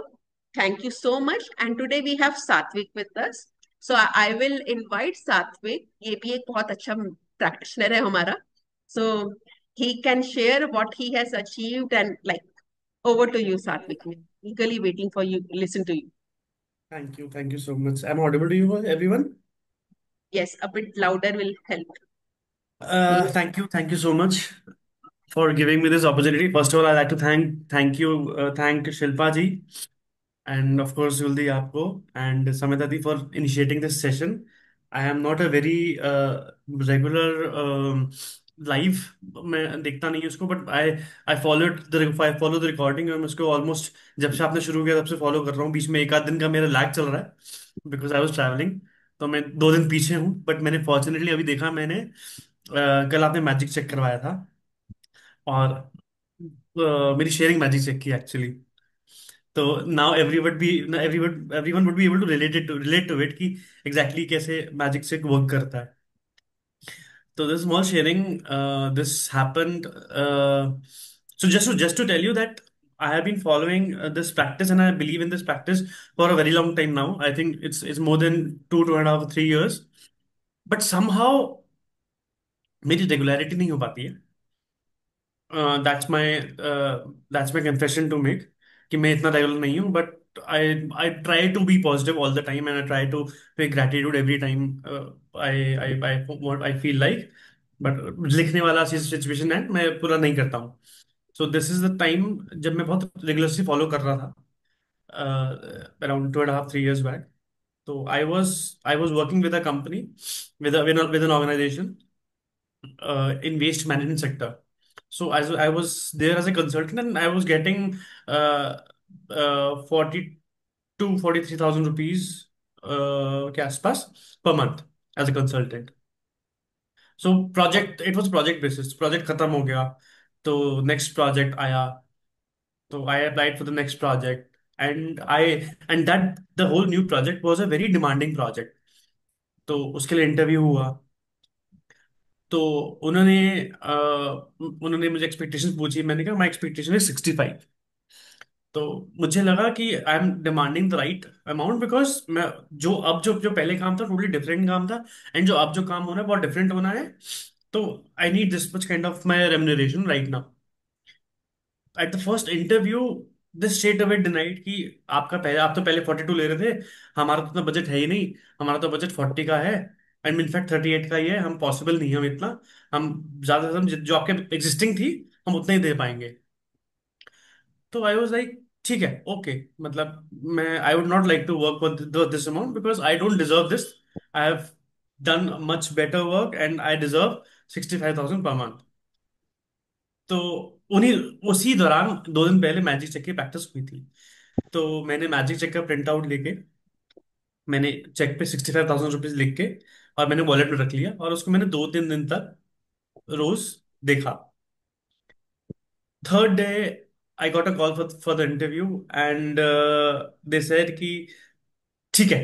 thank you so much. And today we have Satvik with us. So I will invite Satvik, ये भी एक बहुत अच्छा प्रैक्टिशनर है हमारा। सो he can share what he has achieved, and like, over to you, Satvik. Eagerly waiting for you, listen to you. Thank you so much. I'm audible to you, everyone. Yes, a bit louder will help. Thank you so much for giving me this opportunity. First of all, I'd like to thank Shilpa ji, and of course Yuldi aapko and Samita ji for initiating this session. I am not a very regular live, मैं देखता नहीं उसको, but I follow the recording, और मैं उसको ऑलमोस्ट जब से आपने शुरू किया तब से फॉलो कर रहा हूँ। बीच में एक आध दिन का मेरा लैग चल रहा है बिकॉज आई वॉज ट्रैवलिंग, तो मैं 2 दिन पीछे हूँ। बट मैंने फॉर्चुनेटली अभी देखा, मैंने कल आपने मैजिक चेक करवाया था, और मेरी शेयरिंग मैजिक चेक की एक्चुअली। तो now everyone would be able to relate to it कि एग्जैक्टली कैसे मैजिक चेक वर्क करता है। So this small sharing, this happened. So just to tell you that I have been following this practice, and I believe in this practice for a very long time now. I think it's more than 2.5, 3 years. But somehow मेरी रेगुलरिटी नहीं हो पाती है। That's my confession to make कि मैं इतना रेगुलर नहीं हूँ। But I try to be positive all the time, and I try to make gratitude every time I feel like. But लिखने वाला सिचुएशन है, मैं पूरा नहीं करता हूँ। So this is the time जब मैं बहुत रेगुलरली फॉलो कर रहा था, अराउंड 2.5, 3 years बैक। तो I was working with a company, with an organization in waste management sector. So as I was there as a consultant, and I was getting 40 to 43,000 rupees के आसपास per month as a consultant. So project, it was project basis. Project खत्म हो गया तो next project आया, तो I applied for the next project, and that the whole new project was a very demanding project. तो उसके लिए इंटरव्यू हुआ, तो उन्होंने उन्होंने मुझे एक्सपेक्टेशंस पूछी। मैंने कहा माई एक्सपेक्टेशन है 65। तो मुझे लगा कि I am demanding the right amount, because मैं जो पहले काम था टोटली डिफरेंट काम था, एंड जो अब जो काम होना है बहुत डिफरेंट होना है। तो I need this much kind of my remuneration right now. At the first interview this state away denied कि आप तो पहले 42 ले रहे थे, हमारा तो इतना बजट है ही नहीं, हमारा तो बजट 40 का है, एंड इनफैक्ट 38 का ही है। हम पॉसिबल नहीं है हम इतना, हम ज्यादा से जो आपके एग्जिस्टिंग थी हम उतना ही दे पाएंगे। तो आई वॉज लाइक ठीक है, ओके, मतलब मैं I would not like to work for this amount because I don't deserve this. I have done much better work and I deserve 65,000 per month. तो उन्हीं उसी दौरान 2 दिन पहले मैजिक चेक की प्रैक्टिस हुई थी। तो मैंने मैजिक चेक का प्रिंट आउट लेके, मैंने चेक पे 65,000 रुपीज लिख के, और मैंने वॉलेट में रख लिया, और उसको मैंने 2-3 दिन तक रोज देखा। Third day I got a call for the interview, and they said कि ठीक है,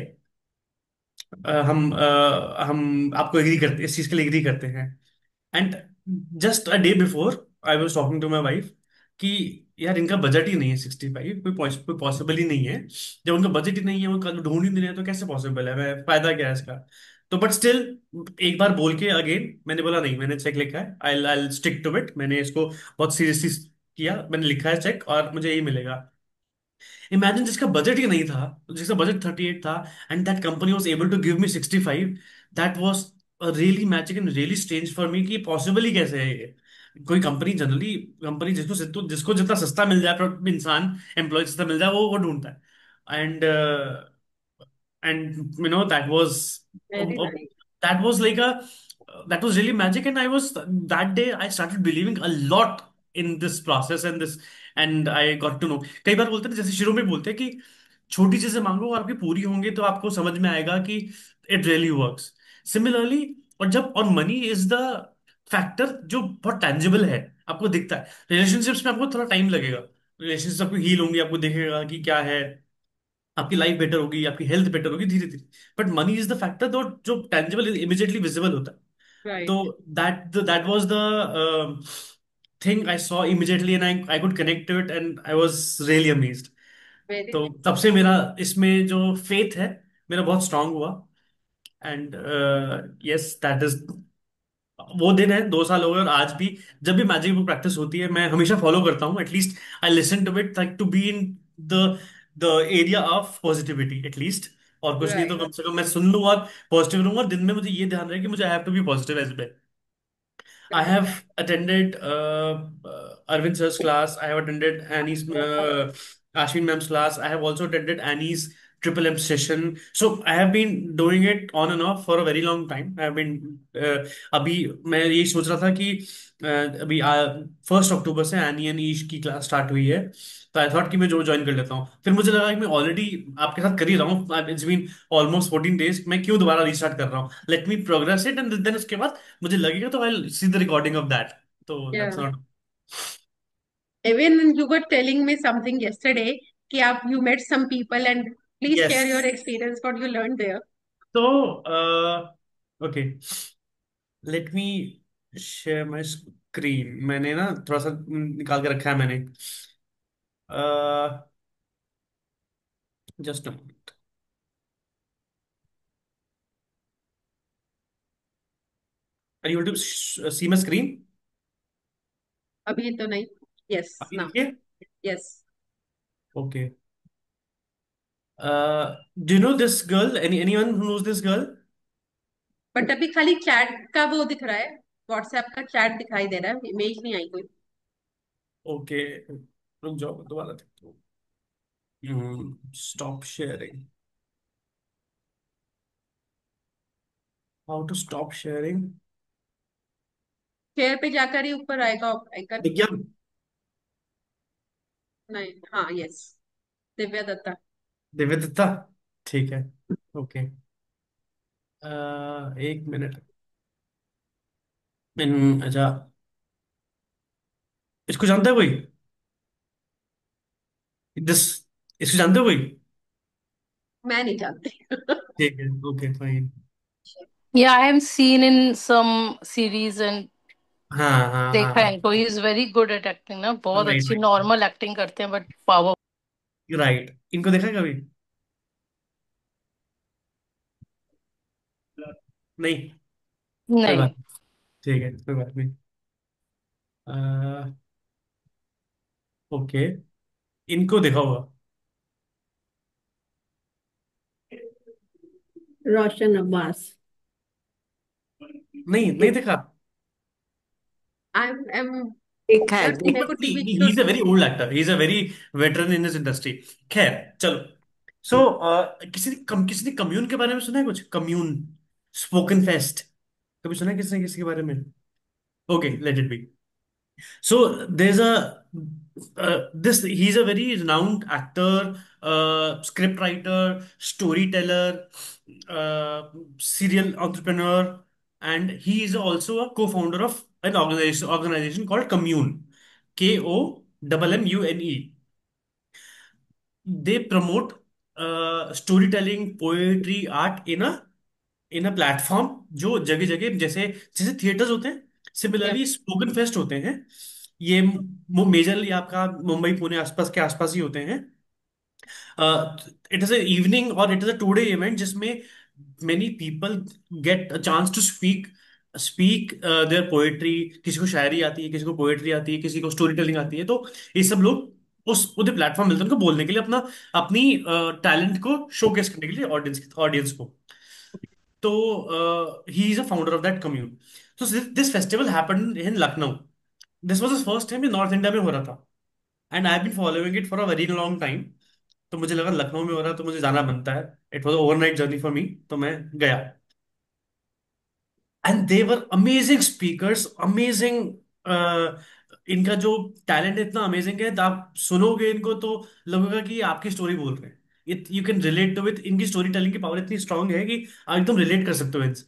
हम आपको एग्री करते, इस चीज के लिए एग्री करते हैं। And just a day before I was talking to my wife कि यार इनका बजट ही नहीं है 65, कोई पॉसिबल ही नहीं है। जब उनका बजट ही नहीं है, वो कल ढूंढ ही नहीं रहे, तो कैसे पॉसिबल है, मैं फायदा क्या है इसका। तो बट स्टिल एक बार बोल के अगेन मैंने बोला नहीं, मैंने चेक लिखा है, आई स्टिक टू इट। मैंने इसको बहुत सीरियसली किया, मैंने लिखा है चेक, और मुझे यही मिलेगा। इमेजिन जिसका बजट ही नहीं था, जिसका बजट 38 था, and that company was able to give me 65। That was really magic and really strange for me कि पॉसिबल ही कैसे है ये। कोई कंपनी जनरली, कंपनी जिसको जिसको जिसको जितना सस्ता मिल जाए, पर इंसान एम्प्लॉय सस्ता मिल जाए, वो ढूंढता है। And you know very nice. that was like a that was really magic, and I was that day I started believing a lot in this process and this, and I got to know। कई बार बोलते हैं ना, जैसे शुरू में बोलते हैं कि छोटी चीजें मांगो और आपकी पूरी होंगी, तो आपको समझ में आएगा कि इट रियली वर्क्स। सिमिलरली, और मनी इज द फैक्टर जो बहुत टेंजिबल है, आपको दिखता है। रिलेशनशिप्स में आपको थोड़ा टाइम लगेगा, रिलेशनशिप्स आपको हील होंगी, आपको दिखेगा कि क्या है, आपकी लाइफ बेटर होगी, आपकी हेल्थ बेटर होगी धीरे धीरे। But money is the factor जो जो टेंजिबल, इमीडिएटली विजिबल होता है। तो right. That was the thing I saw immediately, and I could connect to it, and I was really amazed. Very तो नाइस। तब से मेरा इसमें जो फेथ है, मेरा बहुत स्ट्रांग हुआ। एंड यस, दैट इज वो दिन है, 2 साल हो गए, और आज भी जब भी मैजिक बुक प्रैक्टिस होती है, मैं हमेशा फॉलो करता हूँ। At least I listen to it, like to be in the the area of positivity at least. और कुछ नहीं तो राइट। कम से कम मैं सुन लूँ और पॉजिटिव रहूंगा, और दिन में मुझे ये ध्यान रहे कि मुझे I have to be positive as well. I correct. have attended Arvind sir's class. I have attended Annie's Ashwin ma'am's class. I have also attended Annie's Triple M session. So I have been doing it on and off for a very long time. I have been अभी मैं यही सोच रहा था कि अभी 1 अक्टूबर से एनी एंड ईश की क्लास स्टार्ट हुई है, तो आई थॉट कि मैं जो ज्वाइन कर लेता हूँ। फिर मुझे लगा कि मैं ऑलरेडी आपके साथ कर ही रहा हूँ, इट्स बीन ऑलमोस्ट 14 days, मैं क्यों दोबारा रीस्टार्ट कर रहा हूँ। Let me progress it, and then उसके बाद मुझे लगेगा तो I see the recording of that. तो दैट्स या not. Even you were telling me something yesterday कि आप you met some people and please yes. Share your experience what you learn there. तो okay, let me share my screen. मैंने ना थोड़ा सा निकाल के रखा है मैंने। Just are you to see my screen? अभी तो नहीं। यस अभी ना। देखिए। Yes. Okay, do you know this girl, anyone who knows this girl? But अभी खाली चैट का वो दिख रहा है, व्हाट्सएप का चैट दिखाई दे रहा है, इमेज नहीं आई कोई। ओके, रुक जाओ, दोबारा देखता हूँ। Stop sharing, how to stop sharing? Share पे जाकर ही ऊपर आएगा आइकन। दिख गया? नहीं, हाँ, यस। दिव्या दत्ता। दिव्य दत्ता, ठीक है। Okay, 1 minute. अच्छा, इसको जानता है कोई? दिस, इसको जानते हो कोई? मैं नहीं जानती। ठीक है, okay fine. Yeah, I have seen in some series and हाँ हाँ हाँ देखा है हाँ, इनको। He is very good at acting ना, बहुत राइट अच्छी नॉर्मल एक्टिंग करते हैं बट पावर। राइट। इनको देखा है कभी? नहीं, कोई नहीं। बात नहीं। ठीक है, कोई बात नहीं। ओके, इनको देखा होगा। रोशन अब्बास। नहीं, नहीं देखा। आई एम देखा है यार मेरे देखा। को TV he show. Is a very old actor, he is a very veteran in this industry. खैर, चलो। सो किसी ने कम्यून के बारे में सुना है कुछ? कम्यून, स्पोकन फेस्ट, कभी सुना है किसी ने किसी के बारे में? Okay, let it be. So there's a this he's a very renowned actor, script writer, storyteller, serial entrepreneur, and he is also a co-founder of an organization called Commune, Kommune. They promote storytelling, poetry, art in a platform जो जगह जगह, जैसे जैसे थिएटर्स होते हैं, या सिमिलरली स्पोकन फेस्ट होते हैं। ये मेजरली आपका मुंबई पुणे आसपास ही होते हैं। इट इज ए इवनिंग और it is a 2 day event जिसमें many people get a chance to speak speak their poetry. किसी को शायरी आती है, किसी को पोएट्री आती है, किसी को स्टोरी टेलिंग आती है, तो ये सब लोग उस उधर प्लेटफॉर्म मिलता है उनको बोलने के लिए, अपनी टैलेंट को शोकेस करने के लिए ऑडियंस को। तो he is a founder of that commune. So this festival happened in Lucknow, this was the first time ये नॉर्थ इंडिया में हो रहा था, and I been following it for a very long time. तो मुझे लगा लखनऊ में हो रहा है तो मुझे जाना बनता है। It was overnight journey for me, तो मैं गया। And they were amazing speakers, amazing. इनका जो टैलेंट है इतना अमेजिंग है, तो आप सुनोगे इनको तो लगेगा कि ये आपकी स्टोरी बोल रहे हैं। It you can relate to with, इनकी स्टोरी टेलिंग की पावर इतनी स्ट्रांग है कि आप एकदम रिलेट कर सकते हो इनसे।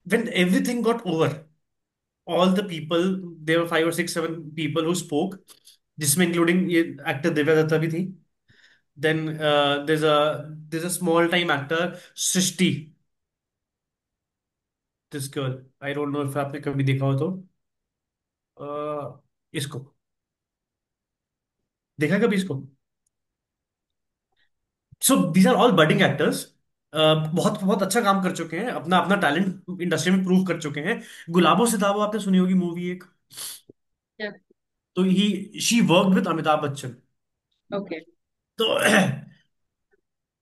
When everything got over, all the people, there were 5 or 6 7 people who spoke, जिसमें इंक्लूडिंग ये एक्टर दिव्या दत्ता भी थी। Then there's a small time actor, Srishti, this girl. I don't know if आपने कभी देखा हो तो इसको देखा कभी इसको। So these are all budding actors, बहुत बहुत अच्छा काम कर चुके हैं, अपना अपना टैलेंट इंडस्ट्री में प्रूव कर चुके हैं। गुलाबों से दावा आपने सुनी होगी मूवी एक, तो he she worked with Amitabh Bachchan. Okay. तो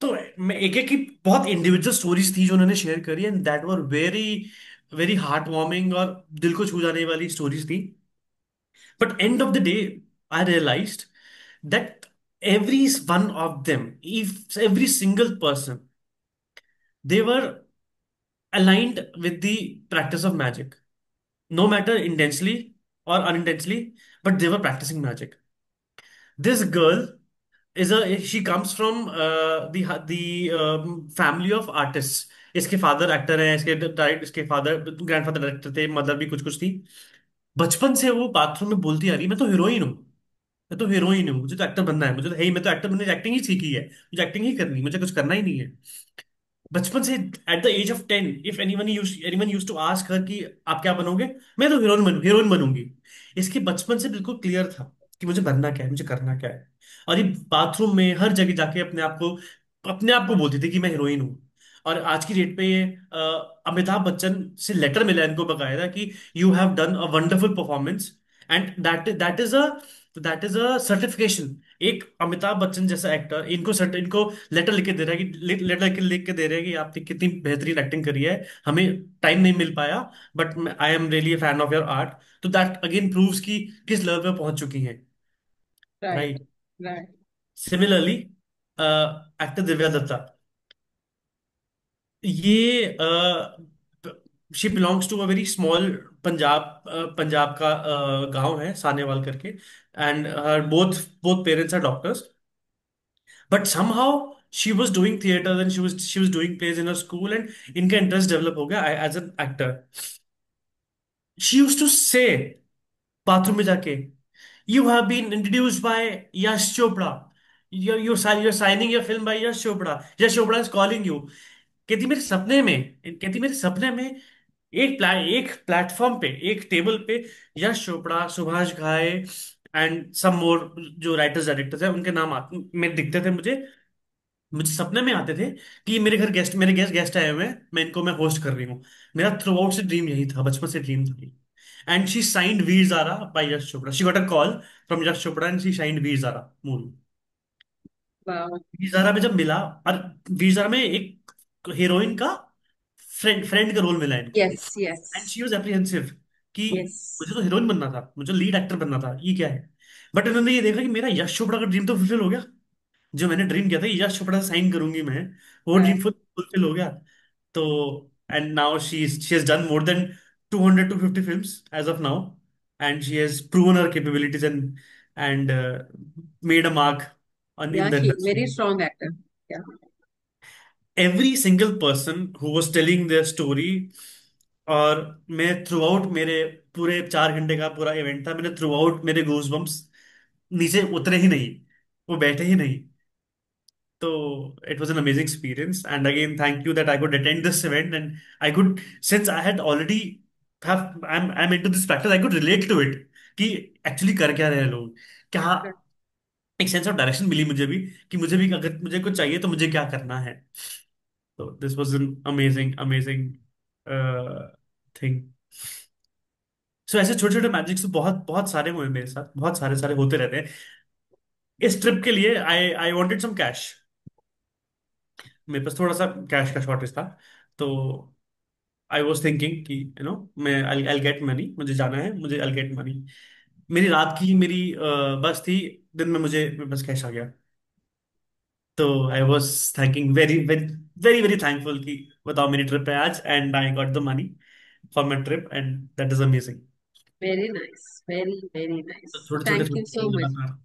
तो मैं एक एक की बहुत इंडिविजुअल स्टोरीज थी जो उन्होंने शेयर करी, and that were very very heart warming और दिल को छू जाने वाली स्टोरीज थी। But end of the day I realized that every one of them, if every single person, they were aligned with the practice of magic, no matter intensely or unintentionally, but they were practicing magic. This girl is a she comes from the family of artists. इसके फादर एक्टर हैं, इसके डायरेक्ट, इसके फादर ग्रैंडफादर डायरेक्टर थे, मदर भी कुछ कुछ थी। बचपन से वो बाथरूम में बोलती आ रही, मैं तो हीरोइन हूँ, मैं तो हीरोइन हूँ, मुझे तो एक्टर बनना है, मुझे तो है ही, मैं तो एक्टर बनने एक्टिंग ही सीखी है, मुझे एक्टिंग ही करनी, मुझे कुछ करना ही नहीं है। बचपन से, at the age of 10, if anyone use to ask her कि आप क्या बनोगे, मैं तो हीरोइन बनूंगी। इसके बचपन से बिल्कुल क्लियर था कि मुझे बनना क्या है, मुझे करना क्या है। और ये बाथरूम में हर जगह जाके अपने आप को बोलती थी कि मैं हीरोइन हूँ। और आज की डेट पे ये अमिताभ बच्चन से लेटर मिला है इनको बकायदा कि you have done a wonderful performance, and that is a certification. एक अमिताभ बच्चन जैसा एक्टर इनको लेटर लिख के दे रहा है, कि लेटर लिख के दे रहे हैं कि आपने कितनी बेहतरीन एक्टिंग करी है, हमें टाइम नहीं मिल पाया, but I am really a fan of your art. तो दैट अगेन प्रूव्स कि किस लेवल पे पहुंच चुकी हैं। Right. Right. Right. Similarly actor Divya Dutta, ये she belongs to a very small Punjab, Punjab का गांव है सानेवाल करके, and her both both parents are doctors. But somehow she was doing theater, and she was doing plays in her school, and इनका इंटरेस्ट डेवलप हो गया as an actor. She use to say bathroom में जाके, you have been introduced by Yash Chopra, you're signing your film by Yash Chopra, Yash Chopra is calling you. कहती मेरे सपने में एक प्लेटफॉर्म पे, एक टेबल पे यश चोपड़ा, सुभाष घाई एंड सम मोर जो राइटर्स डायरेक्टर्स हैं उनके नाम में दिखते थे मुझे। मुझे सपने में आते थे कि मेरे घर गेस्ट, मेरे गेस्ट गेस्ट आए हुए हैं, मैं होस्ट कर रही हूँ। मेरा थ्रू आउट से ड्रीम यही था, बचपन से ड्रीम था। And she signed Veer Zaara by Yash Chopra, she got a call from Yash Chopra and she signed Veer Zaara movie. वाह। वीर ज़ारा में जब मिला, और वीर ज़ारा में एक हीरोइन का फ्रेंड फ्रेंड का रोल मिला इनको, yes, yes, and she was apprehensive कि यस। मुझे तो हीरोइन बनना था, मुझे लीड एक्टर बनना था, ये क्या है। बट उन्होंने ये देखा कि मेरा यश चोपड़ा का ड्रीम तो फुलफिल हो गया, जो मैंने ड्रीम किया था यश चोपड़ा से साइन करूंगी मैं, वो ड्रीम फुलफिल हो गया। तो and now she has done more than 200 to 50 films as of now, and she has proven her capabilities and made a mark on in या the she industry. Very strong actor. या। Every single person who was telling their story, और मैं थ्रू आउट मेरे पूरे 4 घंटे का पूरा इवेंट था, मैंने थ्रू आउट मेरे गूज बम्स नीचे उतरे ही नहीं, वो बैठे ही नहीं। So it was an amazing experience, and again, thank you that I could attend this event, and I could, since I had already I'm into this practice, I could relate to it कि एक्चुअली कर क्या रहे हैं लोग, क्या एक सेंस ऑफ डायरेक्शन मिली मुझे भी, कि मुझे भी अगर मुझे कुछ चाहिए तो मुझे क्या करना है। तो this was an amazing amazing thing. So ऐसे छोटे छोटे मैजिक्स तो बहुत बहुत सारे हुए मेरे साथ, बहुत सारे सारे होते रहते हैं। इस ट्रिप के लिए आई वांटेड सम कैश, मेरे पास थोड़ा सा कैश का शॉर्टेज था। तो आई वॉज थिंकिंग कि मैं आई गेट मनी, मुझे जाना है, मुझे आई गेट मनी। मेरी रात की मेरी बस थी, दिन में मुझे मेरे पास कैश आ गया। तो I was thanking very very very very thankful कि बताओ मेरी ट्रिप है आज, and I got the money for my trip, and that is amazing. Very nice, very very nice. तो छोटे छोटे थैंक यू छोटे सो मच। लगातार।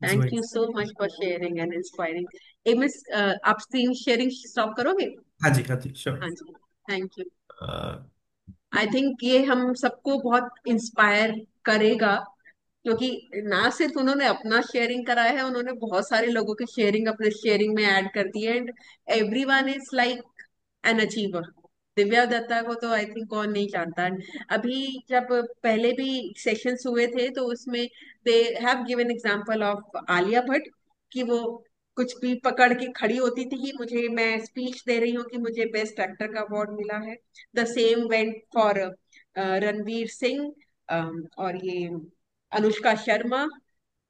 It's thank wise. You so much for sharing and inspiring. ए मिस, आप स्क्रीन शेयरिंग स्टॉप करोगे? हाँ जी श्योर। हाँ जी। Thank you. आई थिंक ये हम सबको बहुत इंस्पायर करेगा, क्योंकि ना सिर्फ उन्होंने अपना शेयरिंग कराया है, उन्होंने बहुत सारे लोगों की शेयरिंग अपने शेयरिंग में ऐड कर दी है, and everyone is like an achiever. Divya Dutta को तो आई थिंक कौन नहीं जानता। अभी जब पहले भी सेशंस हुए थे तो उसमें they have given example of Alia Bhatt, कि वो कुछ भी पकड़ के खड़ी होती थी कि मुझे, मैं स्पीच दे रही हूँ कि मुझे बेस्ट एक्टर का अवार्ड मिला है। The same went for Ranveer Singh, और ये अनुष्का शर्मा,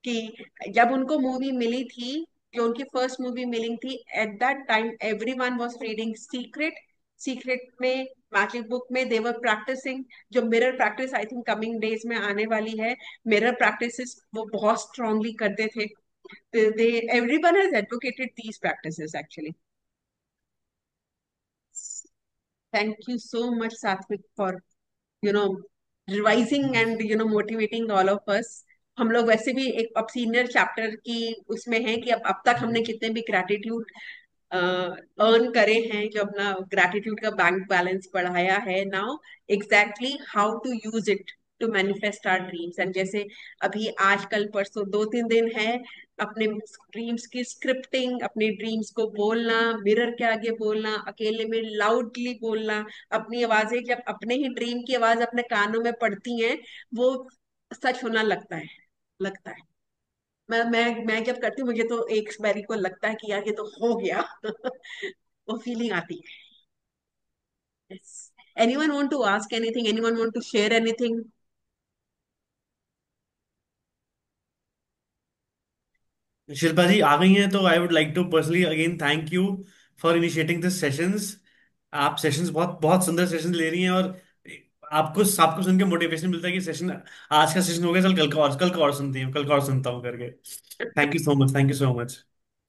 कि जब उनको मूवी मिली थी, जो उनकी फर्स्ट मूवी मिली थी, at that time everyone was reading secret. Secret में, मैजिक बुक में दे वर प्रैक्टिसिंग, जो mirror practice I think coming days में आने वाली है। मिरर प्रैक्टिसेस वो बहुत स्ट्रांगली करते थे। They everyone has advocated these practices actually. Thank you so much Satvik for you know revising and motivating all of us. हम लोग वैसे भी एक अब सीनियर चैप्टर की उसमें है कि अब तक हमने कितने भी ग्रैटिट्यूड अर्न करे हैं, जो अपना ग्रैटिट्यूड का बैंक बैलेंस बढ़ाया है। Now exactly how to use it to manifest our dreams. And जैसे अभी आज कल परसों 2-3 दिन है, अपने ड्रीम्स की स्क्रिप्टिंग, अपने ड्रीम्स को बोलना, मिरर के आगे बोलना, अकेले में लाउडली बोलना, अपनी आवाजें जब अपने ही ड्रीम की आवाज अपने कानों में पड़ती हैं, वो सच होना लगता है। लगता है, मैं जब करती हूँ मुझे तो एक बारी को लगता है कि यार ये तो हो गया। वो फीलिंग आती है। Anyone want to ask anything? Anyone want to share anything? Shilpa ji आ गई हैं, तो I would like to personally again thank you for initiating this sessions. आप सेशंस बहुत बहुत सुंदर सेशंस ले रही हैं, और आपको आपको सुन के मोटिवेशन मिलता है कि सेशन, आज का सेशन हो गया, चल कल का और सुनती हूँ, कल का और सुनता हूँ करके। Thank you so much, thank you so much.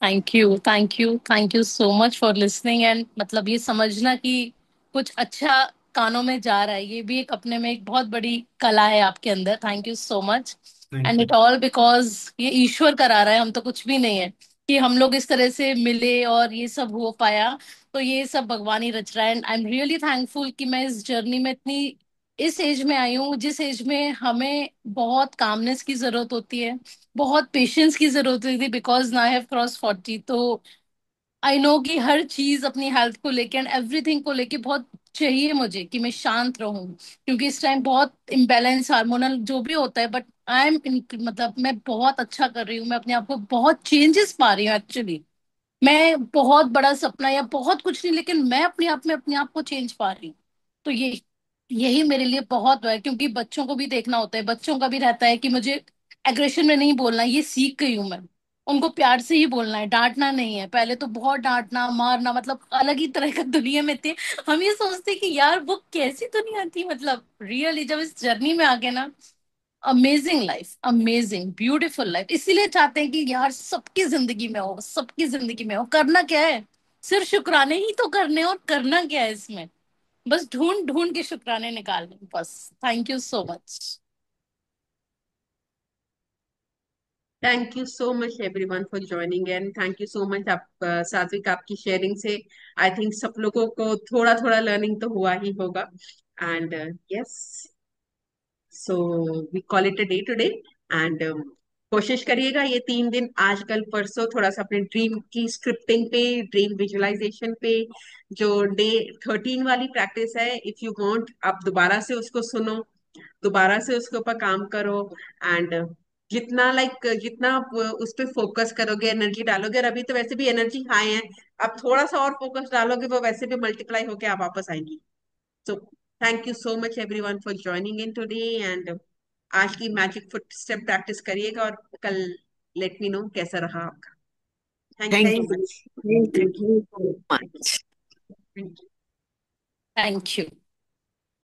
Thank you, thank you, thank you so much for listening. And मतलब ये समझना कि कुछ अच्छा कानों में जा रहा है, ये भी एक अपने में एक बहुत बड़ी कला है आपके अंदर। Thank you so much. Thank and you. It all because ये ईश्वर करा रहा है, हम तो कुछ भी नहीं है कि हम लोग इस तरह से मिले और ये सब हो पाया। तो ये सब भगवान ही रच रहा है। And I am really thankful कि मैं इस जर्नी में इतनी इस एज में आई हूँ, जिस एज में हमें बहुत कामनेस की जरूरत होती है, बहुत पेशेंस की जरूरत होती थी, बिकॉज ना आई हैव क्रॉस 40। तो आई नो कि हर चीज अपनी हेल्थ को लेके एंड एवरीथिंग को लेके बहुत चाहिए मुझे कि मैं शांत रहूं, क्योंकि इस टाइम बहुत इम्बेलेंस हार्मोनल जो भी होता है। बट आई एम, मतलब मैं बहुत अच्छा कर रही हूँ, मैं अपने आप को बहुत चेंजेस पा रही हूँ एक्चुअली। मैं बहुत बड़ा सपना या बहुत कुछ नहीं, लेकिन मैं अपने आप में अपने आप को चेंज पा रही हूँ। तो ये यही मेरे लिए बहुत है, क्योंकि बच्चों को भी देखना होता है, बच्चों का भी रहता है कि मुझे एग्रेशन में नहीं बोलना, ये सीख गई हूँ मैं। उनको प्यार से ही बोलना है, डांटना नहीं है। पहले तो बहुत डांटना मारना, मतलब अलग ही तरह का दुनिया में थे। हम ये सोचते कि यार वो कैसी दुनिया थी, मतलब रियली जब इस जर्नी में आ गए ना, amazing life, amazing beautiful life. इसीलिए चाहते हैं कि यार सबकी जिंदगी में हो, सबकी जिंदगी में हो। करना क्या है, सिर्फ शुक्राने ही तो करने हैं, और करना क्या है इसमें, बस ढूंढ ढूंढ के शुक्राने निकालने हैं, बस। Thank you so much. Thank you so much everyone for joining, and thank you so much आप सात्विक, आपकी शेयरिंग से आई थिंक सब लोगों को थोड़ा थोड़ा लर्निंग तो हुआ ही होगा। And yes, so we call it a day today. And कोशिश करिएगा ये 3 दिन, आज कल परसों, थोड़ा सा अपने ड्रीम की स्क्रिप्टिंग पे, ड्रीम विजुअलाइजेशन पे, जो डे 13 वाली प्रैक्टिस है, इफ यू वांट आप दोबारा से उसको सुनो, दोबारा से उसके ऊपर काम करो। एंड जितना जितना आप उस पर फोकस करोगे, एनर्जी डालोगे, और अभी तो वैसे भी एनर्जी हाई है, अब थोड़ा सा और फोकस डालोगे वो वैसे भी मल्टीप्लाई होके आप वापस आएंगी। सो thank you so much everyone for joining in today. And आज की मैजिक फुट स्टेप प्रैक्टिस करिएगा, और कल लेट मी नो कैसा रहा आपका। Thank you thank so you, much. Thank thank you so you. Much. Thank you. Thank you.